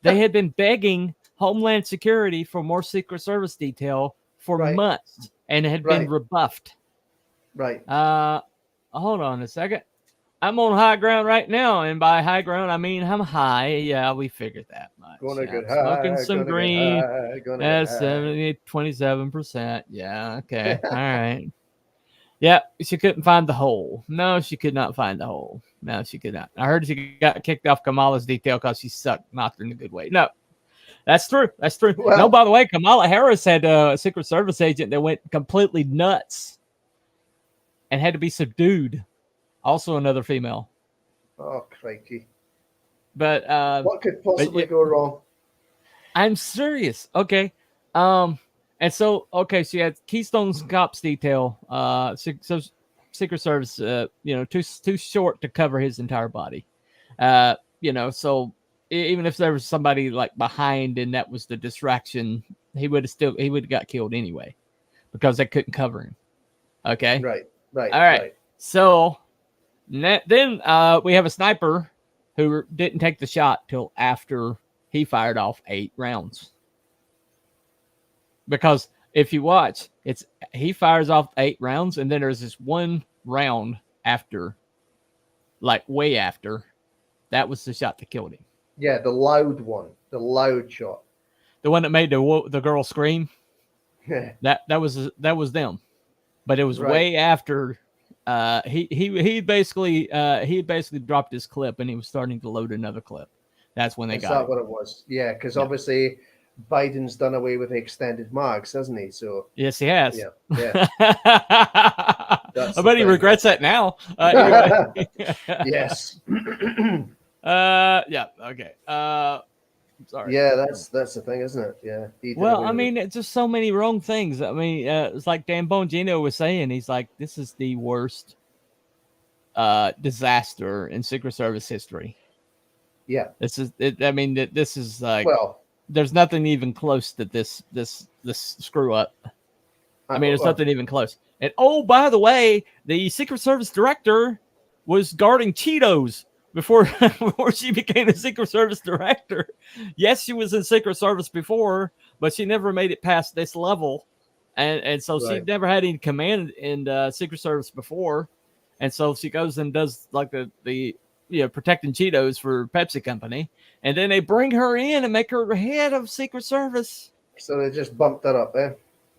They had been begging Homeland Security for more Secret Service detail for months, and it had been rebuffed. Right. Hold on a second. I'm on high ground right now, and by high ground I mean I'm high. Yeah, we figured that much. Gonna get high, smoking some green. That's 27%. Yeah. Okay. All right. Yeah, she couldn't find the hole. No, she could not find the hole. No, she could not. I heard she got kicked off Kamala's detail because she sucked, not in a good way. No, that's true. That's true. Well, no, by the way, Kamala Harris had a Secret Service agent that went completely nuts and had to be subdued. Also another female. Oh, crikey. But what could possibly go wrong? I'm serious. Okay. And so, so you had Keystone Cops detail, so Secret Service, too short to cover his entire body. So even if there was somebody like behind and that was the distraction, he would have got killed anyway because they couldn't cover him. Okay. Right. All right. So then we have a sniper who didn't take the shot till after he fired off 8 rounds. Because if you watch, he fires off 8 rounds, and then there's this one round after, like way after, that was the shot that killed him. Yeah, the loud one, the loud shot. The one that made the girl scream. that was them, but it was way after. He basically dropped his clip, and he was starting to load another clip. That's when they got. Is that what it was? Yeah, because obviously Biden's done away with the extended mags, hasn't he? So yes, he has. Yeah. I bet he regrets that now. Anyway. Yes. Yeah. Okay. Sorry. Yeah, that's the thing, isn't it? Yeah. Well, I mean, it's just so many wrong things. I mean, it's like Dan Bongino was saying. He's like, this is the worst disaster in Secret Service history. Yeah. This is. I mean, this is like. Well, there's nothing even close to this screw up. I mean, there's nothing even close. And oh, by the way, the Secret Service director was guarding Cheetos before she became the Secret Service director. Yes, she was in Secret Service before, but she never made it past this level, and so she never had any command in Secret Service before, and so she goes and does like the protecting Cheetos for Pepsi Company, and then they bring her in and make her head of Secret Service. So they just bumped that up, eh?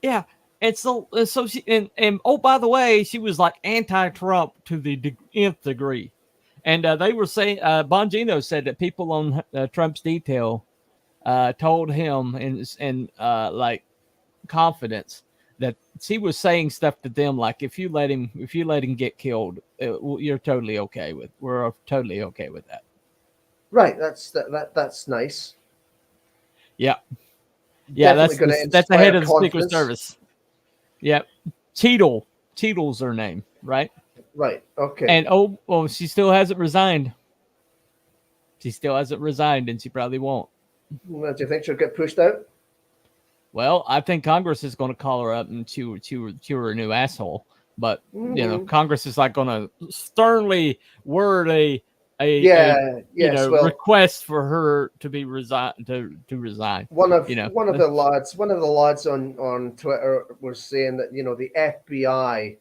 Yeah. And so she and oh, by the way, she was like anti-Trump to the nth degree, and they were saying Bongino said that people on Trump's detail told him in like confidence that she was saying stuff to them like if you let him get killed, we're totally okay with that. Right. That's nice. Yeah. Yeah. That's the head of the Secret Service. Yep. Cheadle's her name, right? Right. Okay. And she still hasn't resigned. She still hasn't resigned, and she probably won't. Well, do you think she'll get pushed out? Well, I think Congress is going to call her up and chew her a new asshole. But Congress is like going to sternly word a request for her to be resign. One of the lads on Twitter was saying that the FBI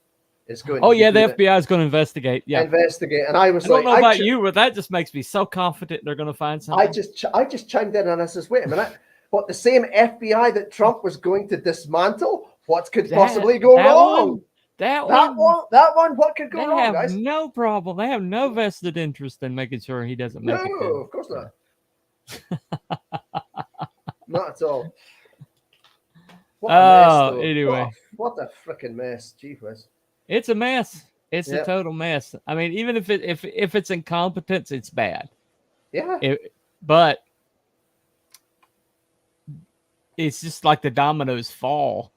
is going. Oh yeah, the FBI is going to investigate. Yeah, and I was I don't know about you, but that just makes me so confident they're going to find something. I just chimed in and I says, wait a minute, what, the same FBI that Trump was going to dismantle? What could possibly go wrong? That one, what could go wrong, guys? No problem. They have no vested interest in making sure he doesn't make it. No, of course not. Not at all. What a mess, anyway. What a freaking mess. Gee whiz. It's a mess. It's a total mess. I mean, even if it's incompetence, it's bad. Yeah. But it's just like the dominoes fall.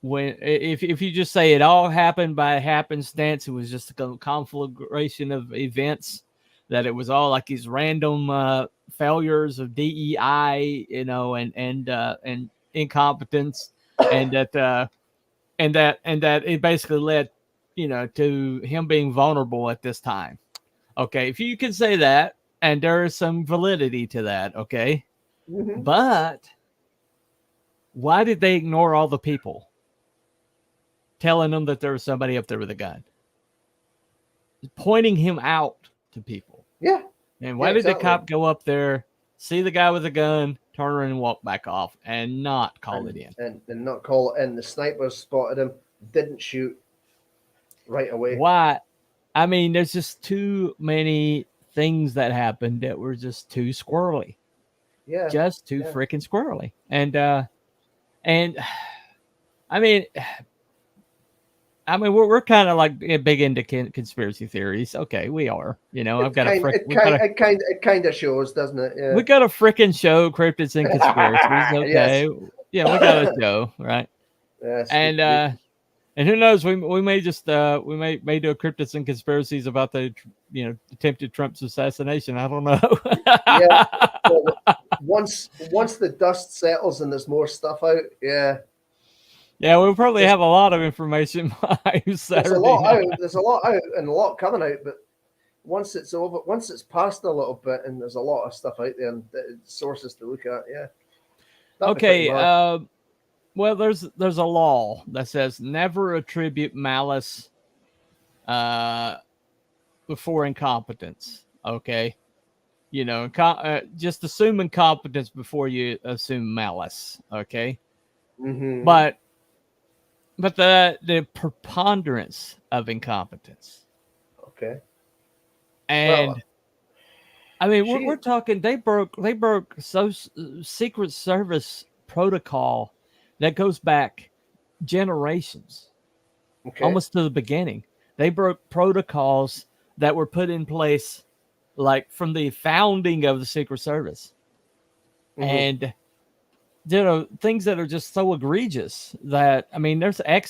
When if you just say it all happened by happenstance, it was just a conflagration of events, that it was all like these random failures of DEI, and incompetence, and that it basically led, to him being vulnerable at this time. Okay, if you can say that, and there is some validity to that, okay, but why did they ignore all the people telling them that there was somebody up there with a gun, pointing him out to people? Yeah. And why did the cop go up there, see the guy with a gun, turn around and walk back off, and not call it in? And not call it in. The sniper spotted him, didn't shoot right away. Why? I mean, there's just too many things that happened that were just too squirrely. Yeah. Just too freaking squirrely. And I mean, we're kind of like big into conspiracy theories. Okay, we are. I've got it kind of shows, doesn't it? Yeah. We got a freaking show, Cryptids and Conspiracies. Okay, yeah, we got a show, right? Yes. And who knows? We may just we may do a Cryptids and Conspiracies about the attempted Trump's assassination. I don't know. Yeah. Well, once the dust settles and there's more stuff out, yeah. Yeah, we'll probably have a lot of information by Saturday. There's a lot out and a lot coming out, but once it's over, once it's passed a little bit, and there's a lot of stuff out there and sources to look at. Yeah. That'd be pretty Okay. mad. Well, there's a law that says never attribute malice before incompetence. Okay. You know, just assume incompetence before you assume malice. Okay. Mhm. But the preponderance of incompetence, Okay. and Well, I mean, she- we're talking they broke Secret Service protocol that goes back generations, Okay. almost to the beginning. They broke protocols that were put in place like from the founding of the Secret Service. Mhm. And you know, things that are just so egregious that I mean, there's a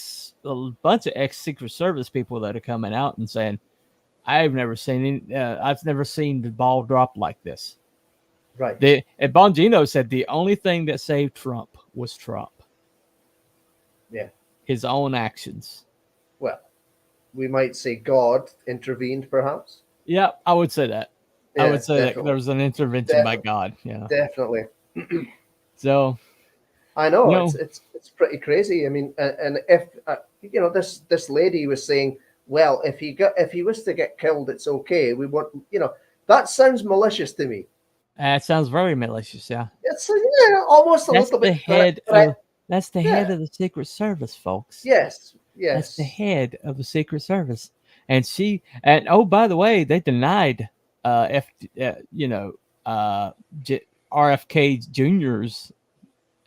bunch of ex Secret Service people that are coming out and saying, I've never seen the ball drop like this. Right. And Bongino said the only thing that saved Trump was Trump. Yeah. His own actions. Well, we might say God intervened, perhaps. Yeah, I would say that. I Yeah, would say that definitely. there was an intervention by Definitely. God. Yeah. Definitely. So I know No. it's pretty crazy. I mean, and if you know, this lady was saying, well, if he was to get killed, it's okay. We want, you know, that sounds malicious to me. that sounds very malicious. Yeah. It's almost a That's little the bit head threat. of that's the head of the Secret Service, folks. Yes, That's yes. the head of the Secret Service. And oh, by the way, they denied RFK Jr.'s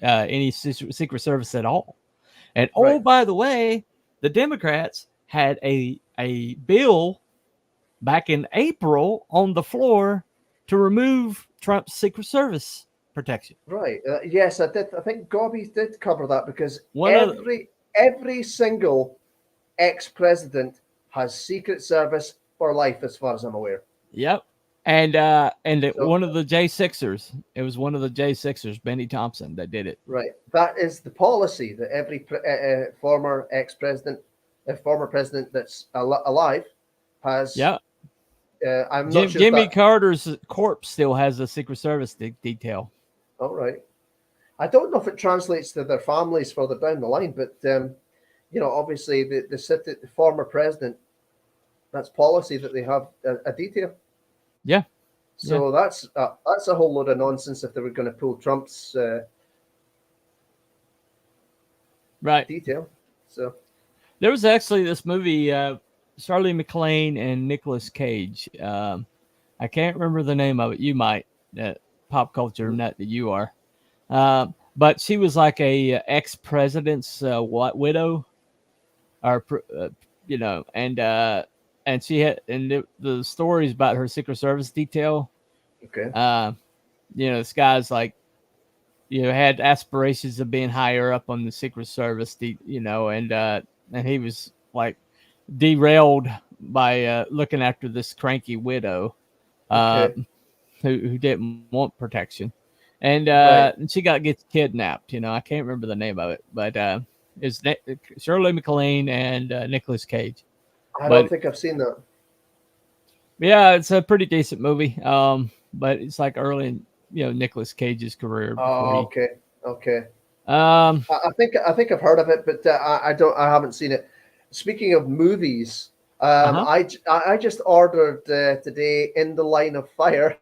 any Secret Service at all. And oh, Right. by the way, the Democrats had a bill back in April on the floor to remove Trump's Secret Service protection. Right. Yes, I did. I think Gobby did cover that because One of every single ex-president has Secret Service for life, as far as I'm aware. Yep. And one of the J6ers, it was one of the J6ers, Benny Thompson, that did it. Right. That is the policy that every former ex-president, former president that's alive has. Yeah. I'm not sure. Jimmy Carter's corpse still has a Secret Service detail. All right. I don't know if it translates to their families further down the line, but you know, obviously the former president, that's policy that they have a detail. Yeah. So that's a whole load of nonsense if they were going to pull Trump's Right. detail. So There was actually this movie, Charlie McLean and Nicolas Cage. I can't remember the name of it. You might, pop culture nut that you are. But she was like a ex-president's widow, or you know, and she had, and the stories about her Secret Service detail. okay. You know, this guy's like, you know, had aspirations of being higher up on the Secret Service, you know, and he was like derailed by looking after this cranky widow Okay. who didn't want protection. And Right. and she gets kidnapped. You know, I can't remember the name of it, but it's Shirley MacLaine and Nicolas Cage. I but- don't think I've seen that. Yeah, it's a pretty decent movie. But it's like early in, you know, Nicolas Cage's career. Oh, before okay. Okay. he- um, I think I've heard of it, but I haven't seen it. Speaking of movies, I just ordered today In the Line of Fire,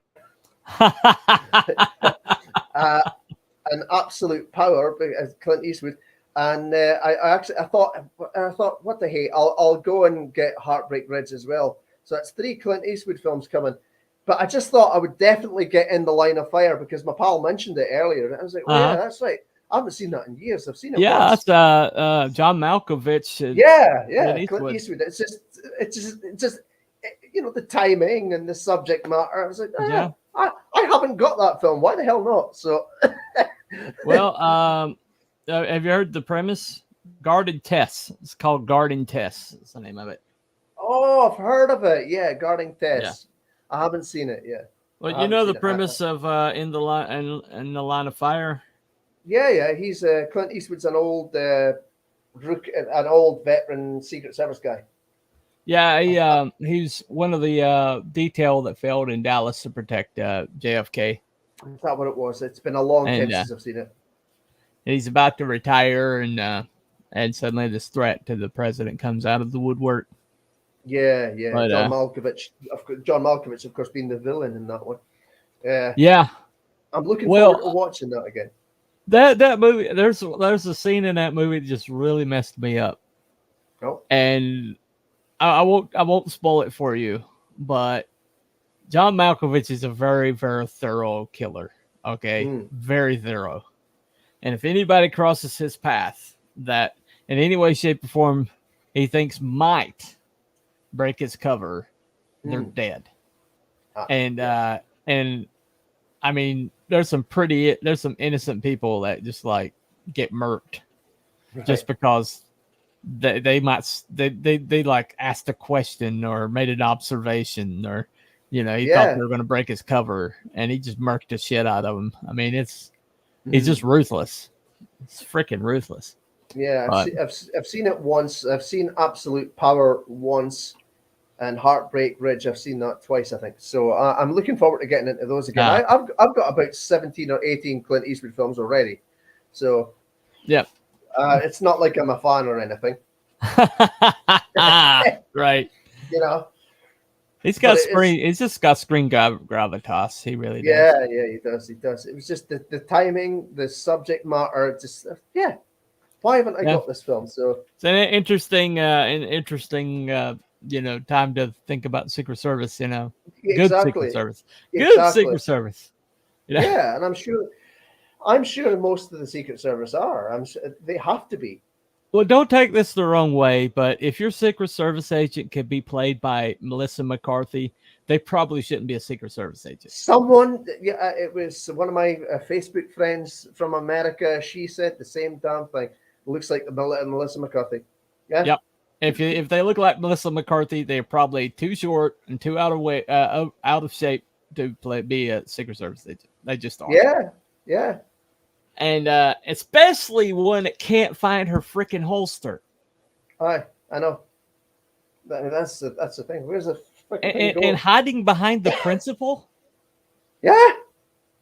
an absolute power, as Clint Eastwood, and I thought, what the hey, I'll go and get Heartbreak Ridge as well. So that's 3 Clint Eastwood films coming. But I just thought I would definitely get In the Line of Fire because my pal mentioned it earlier, and I was like, oh yeah, that's right. I haven't seen that in years. I've seen it. yeah, once. that's John Malkovich. Yeah, Clint Clint Eastwood. Eastwood. It's just you know, the timing and the subject matter. I was like, Yeah. I haven't got that film. Why the hell not? So, Well, have you heard the premise? Guarded Tess. It's called Guarding Tess. That's the name of it. oh, I've heard of it. Yeah, Guarding Tess. I haven't seen it yet. Well, I you know haven't the seen it. premise of In the Line of Fire. Yeah. He's Clint Eastwood's an old veteran Secret Service guy. Yeah, he's one of the detail that failed in Dallas to protect JFK, Is that what it was? It's been a long time And, since I've seen it. he's about to retire, and suddenly this threat to the president comes out of the woodwork. Yeah. But, John Malkovich, of course, being the villain in that one. Yeah, I'm looking Well- forward to watching that again. that movie. There's a scene in that movie that just really messed me up, Oh, and I won't spoil it for you, but John Malkovich is a very, very thorough killer. Okay, very thorough. And if anybody crosses his path that in any way, shape, or form he thinks might break his cover, they're dead. And I mean, there's some innocent people that just like get murked just because they like asked a question or made an observation, or he thought they were going to break his cover, and he just murked the shit out of them. I mean, he's just ruthless. It's freaking ruthless. Yeah, I've seen it once. I've seen Absolute Power once, and Heartbreak Ridge. I've seen that twice, I think. So I'm looking forward to getting into those again. I've got about 17 or 18 Clint Eastwood films already. So yeah, it's not like I'm a fan or anything. Right. He's just got screen gravitas. He really does. Yeah, he does. It was just the timing, the subject matter. Just why haven't I got this film? So it's an interesting time to think about Secret Service. Good Secret Service. Good Secret Service. Yeah, and I'm sure most of the Secret Service are. I'm sure they have to be. Well, don't take this the wrong way, but if your Secret Service agent could be played by Melissa McCarthy, they probably shouldn't be a Secret Service agent. It was one of my Facebook friends from America. She said the same damn thing. Looks like Melissa McCarthy. Yeah. Yep. If they look like Melissa McCarthy, they're probably too short and too out of shape to be a Secret Service agent. They just are. Yeah. And especially one that can't find her freaking holster. I know. That's the thing. Where's the freaking and hiding behind the principal? Yeah,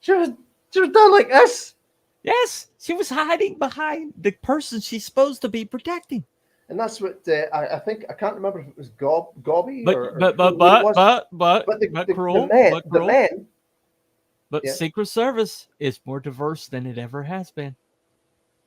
she was done like this. Yes, she was hiding behind the person she's supposed to be protecting. And that's what I think. I can't remember if it was Gobby But Secret Service is more diverse than it ever has been.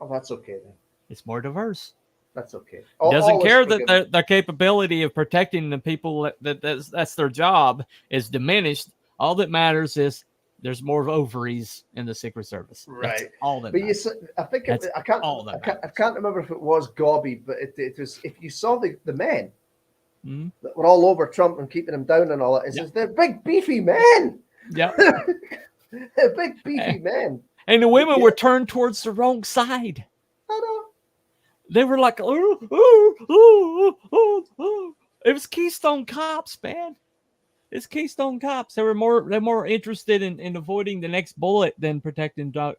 Oh, that's okay then. It's more diverse. That's okay. Doesn't care that their capability of protecting the people that's their job is diminished. All that matters is there's more ovaries in the Secret Service. Right. That's all that but matters. I think I can't remember if it was Gobby, but it was. If you saw the men that were all over Trump and keeping him down and all that, says they're big beefy men. Yeah. They're big beefy men. And the women were turned towards the wrong side. I know. They were like, it was Keystone Cops, man. It's Keystone Cops. They're more interested in avoiding the next bullet than protecting Trump.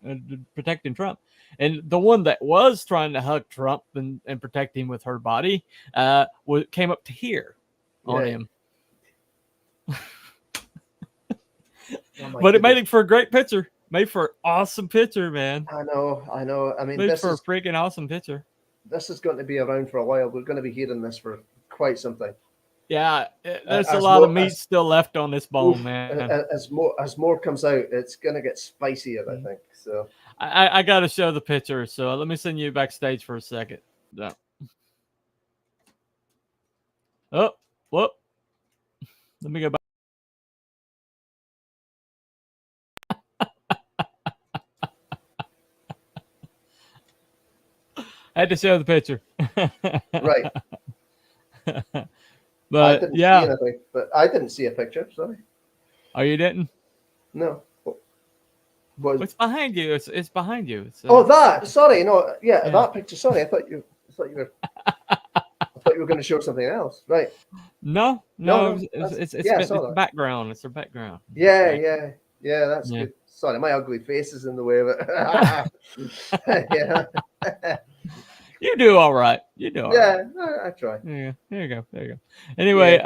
And the one that was trying to hug Trump and protect him with her body came up to here on him. But it made it for a great picture. Made for an awesome picture, man. I know. I mean, made for a freaking awesome picture. This is going to be around for a while. We're going to be hearing this for quite some time. Yeah, there's a lot of meat still left on this bone, man. As more comes out, it's going to get spicier, I think. So I got to show the picture. So let me send you backstage for a second. Yeah. Oh, whoop. Let me go back. I had to show the picture. Right. But I didn't see a picture. Sorry. Oh, you didn't? No. It's behind you. It's behind you. That. Sorry. No. Yeah, that picture. Sorry, I thought you were. I thought you were going to show something else. Right. No. It's the background. It's the background. Yeah. That's good. Sorry, my ugly face is in the way of it. Yeah. You do all right. You do all right. Yeah, I try. Yeah, there you go. There you go. Anyway,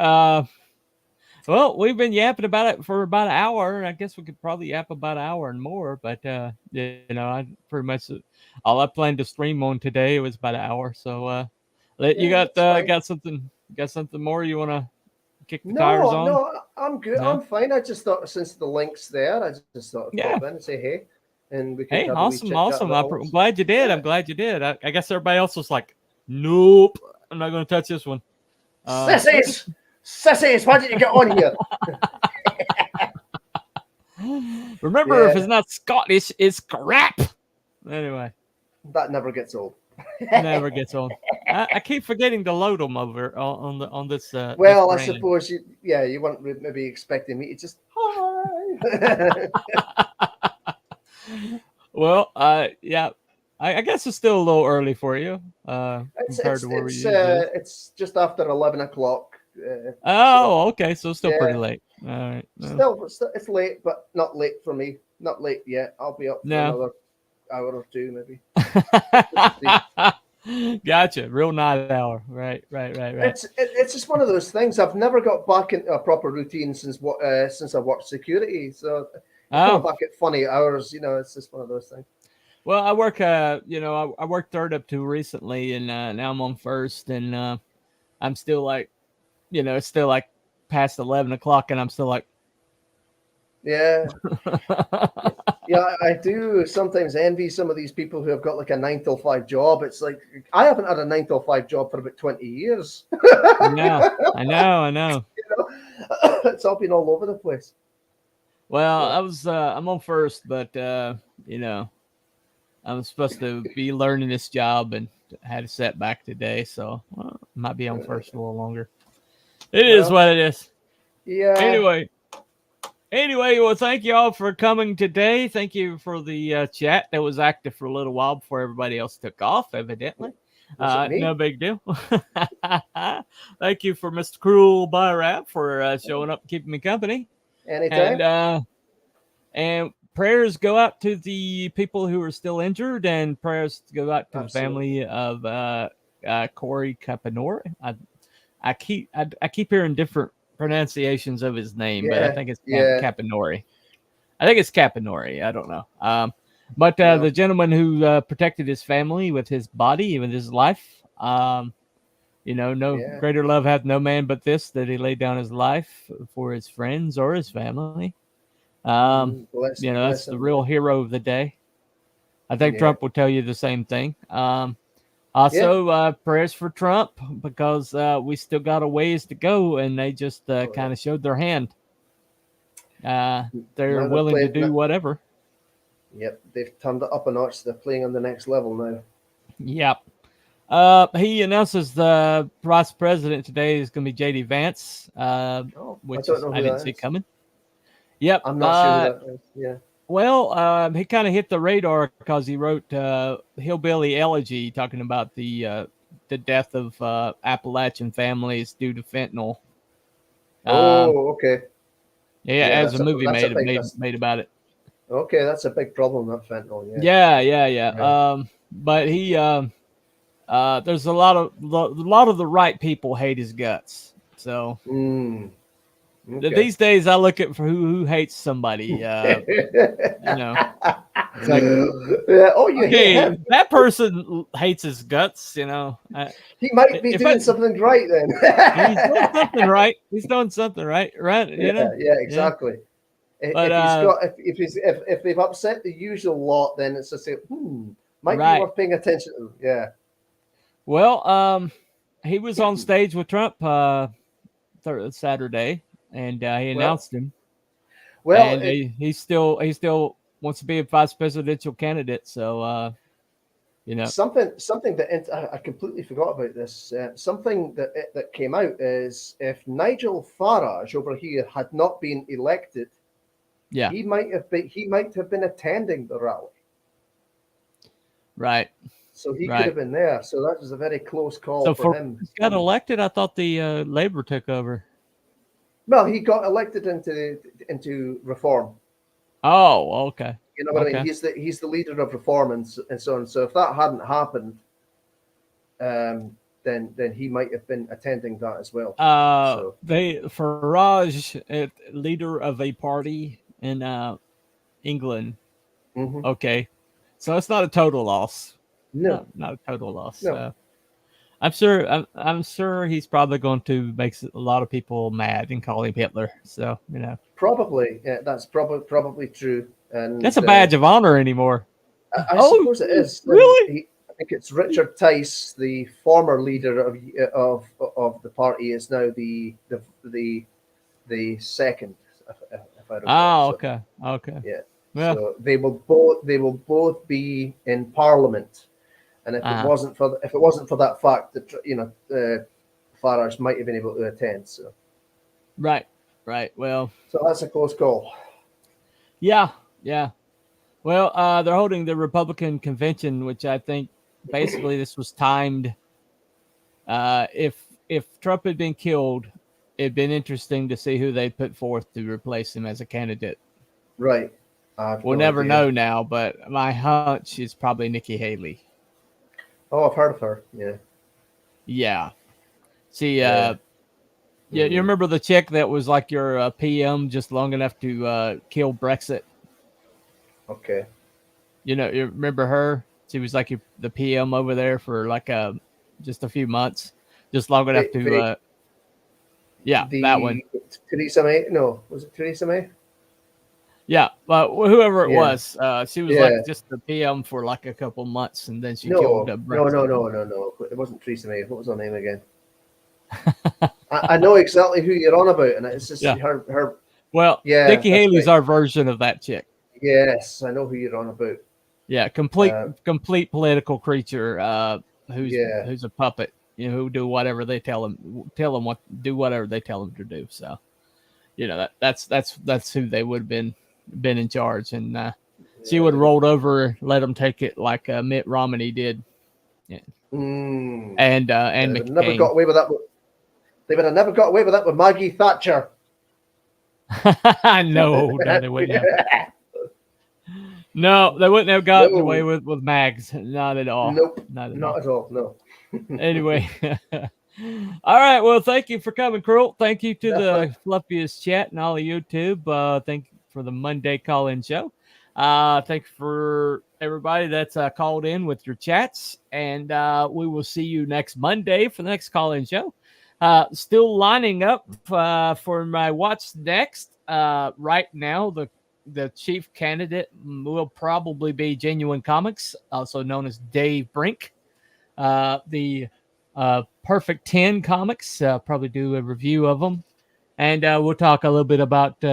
well, we've been yapping about it for about an hour. I guess we could probably yap about an hour and more, but I pretty much all I planned to stream on today was about an hour. So, you that's fine. got something more you want to kick the tires on? No, I'm good. No? I'm fine. I just thought since the link's there, I just thought I'd pop in and say hey, and we could Hey, have a wee awesome. chit-chat about I'm all this. glad you did. I'm glad you did. I guess everybody else was like, nope, I'm not going to touch this one. Sissies, why didn't you get on here? Remember, if it's not Scottish, it's crap. Anyway, That never gets old. never gets on. I keep forgetting to load them over on this. Well, this I brand. suppose you weren't maybe expecting me to just hi. Well, yeah, I guess it's still a little early for you compared to where we usually is. It's just after 11 o'clock. Oh, okay, so still pretty late. All right. Still, it's late, but not late for me. Not late yet. I'll be up for another hour or two, maybe. Gotcha. Real night hour. Right. It's just one of those things. I've never got back into a proper routine since I worked security. So I'm back at funny hours. It's just one of those things. Well, I work. I worked third up to recently, and now I'm on first, and I'm still like, it's still like past 11 o'clock, and I'm still like, yeah. Yeah, I do sometimes envy some of these people who have got like a 9 till 5 job. It's like I haven't had a 9 till 5 job for about 20 years. I know. It's all been all over the place. Well, I'm on first, but I'm supposed to be learning this job and had a setback today, so might be on first a little longer. It is what it is. Yeah. Anyway, well, thank you all for coming today. Thank you for the chat that was active for a little while before everybody else took off, evidently. No big deal. Thank you for Mr. Cruel Byrap for showing up and keeping me company. Anytime. And prayers go out to the people who are still injured, and prayers go out to the family of Corey Capanori. I keep hearing different pronunciations of his name, but I think it's Capanori. I think it's Capanori. I don't know. But the gentleman who protected his family with his body, with his life, greater love hath no man but this, that he laid down his life for his friends or his family. That's the real hero of the day. I think Trump will tell you the same thing. Also, prayers for Trump, because we still got a ways to go, and they just kind of showed their hand. They're willing to do whatever. Yep, they've turned it up a notch. They're playing on the next level now. Yep. He announces the vice president today is going to be J.D. Vance, which I didn't see coming. Yep. I'm not sure who that is. Yeah. Well, he kind of hit the radar because he wrote Hillbilly Elegy talking about the death of Appalachian families due to fentanyl. Okay. Yeah, as a movie made about it. Okay, that's a big problem, that fentanyl. Yeah. Right. But he there's a lot of the right people hate his guts. So these days I look at for who hates somebody. It's like, hate him. That person hates his guts. He might be doing something right then. He's doing something right. He's doing something right. Yeah, exactly. But, if they've upset the usual lot, then it's just might be worth paying attention to. Yeah. Well, he was on stage with Trump Saturday, and he announced him. Well, and he still wants to be a vice presidential candidate. So, something that I completely forgot about this. Something that came out is if Nigel Farage over here had not been elected, he might have been attending the rally. Right. So he could have been there. So that was a very close call for him. He got elected. I thought the Labor took over. Well, he got elected into Reform. Oh, okay. You know what I mean? He's the leader of Reform and so on. So if that hadn't happened, then he might have been attending that as well. Farage, leader of a party in England. Mhm. Okay, so it's not a total loss. No, not a total loss. No. I'm sure he's probably going to make a lot of people mad and call him Hitler. So probably that's probably true. And that's a badge of honor anymore. I suppose it is. Really? I think it's Richard Tice, the former leader of the party, is now the second. If I recall. Okay. Yeah. Yeah. So they will both be in Parliament, and if it wasn't for that fact that Farage might have been able to attend. So right. Well, so that's a close call. Yeah. Well, they're holding the Republican convention, which I think basically this was timed. If Trump had been killed, it'd been interesting to see who they put forth to replace him as a candidate. Right. We'll never know now, but my hunch is probably Nikki Haley. Oh, I've heard of her. Yeah. Yeah. See, you remember the chick that was like your PM just long enough to kill Brexit? Okay. You remember her? She was like the PM over there for like just a few months, just long enough to. That one. Theresa May? No, was it Theresa May? Yeah, but whoever it was, she was like Yeah. just the PM for like a couple months, and then she No, killed no. It wasn't Theresa May. What was her name again? I know exactly who you're on about, and it's just her. Well, Yeah, Nikki that's Haley's right. our version of that chick. Yes, I know who you're on about. Yeah, complete political creature who's a puppet. Who do whatever they tell him do whatever they tell him to do. So, that's who they would have been in charge, and she would have rolled over, let them take it like Mitt Romney did. Yeah, and They'd never McCain. got away with that. They would have never got away with that with Maggie Thatcher. No, they wouldn't have. No, they wouldn't have gotten away with Mags. Not at all. Nope. Not at all. No. Anyway. All right. Well, thank you for coming, Cruel. Thank you to the Fluffiest Chat and all of YouTube. Thank you for the Monday call-in show. Thank you for everybody that's called in with your chats. And we will see you next Monday for the next call-in show. Still lining up for my What's Next. Right now, the chief candidate will probably be Genuine Comics, also known as Dave Brink. The Perfect 10 Comics, probably do a review of them. And we'll talk a little bit about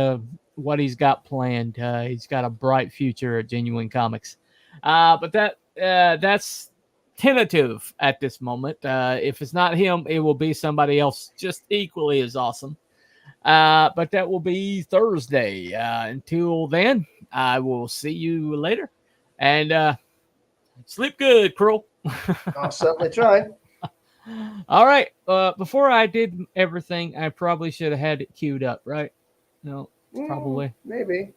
what he's got planned. He's got a bright future at Genuine Comics. But that's tentative at this moment. If it's not him, it will be somebody else just equally as awesome. But that will be Thursday. Until then, I will see you later. And sleep good, Cruel. I'll certainly try. All right. Before I did everything, I probably should have had it queued up, right? No, probably. Maybe.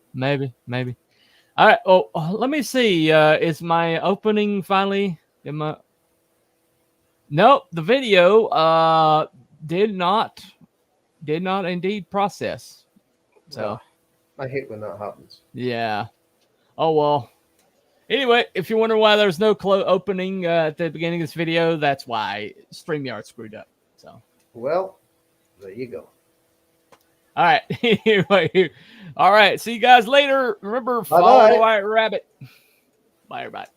All right. Oh, let me see. Is my opening finally? Nope. The video did not indeed process. So I hate when that happens. Yeah. Oh well. Anyway, if you're wondering why there's no opening at the beginning of this video, that's why StreamYard screwed up. So. Well, there you go. All right. Anyway, all right. See you guys later. Remember, follow the White Rabbit. Bye, everybody.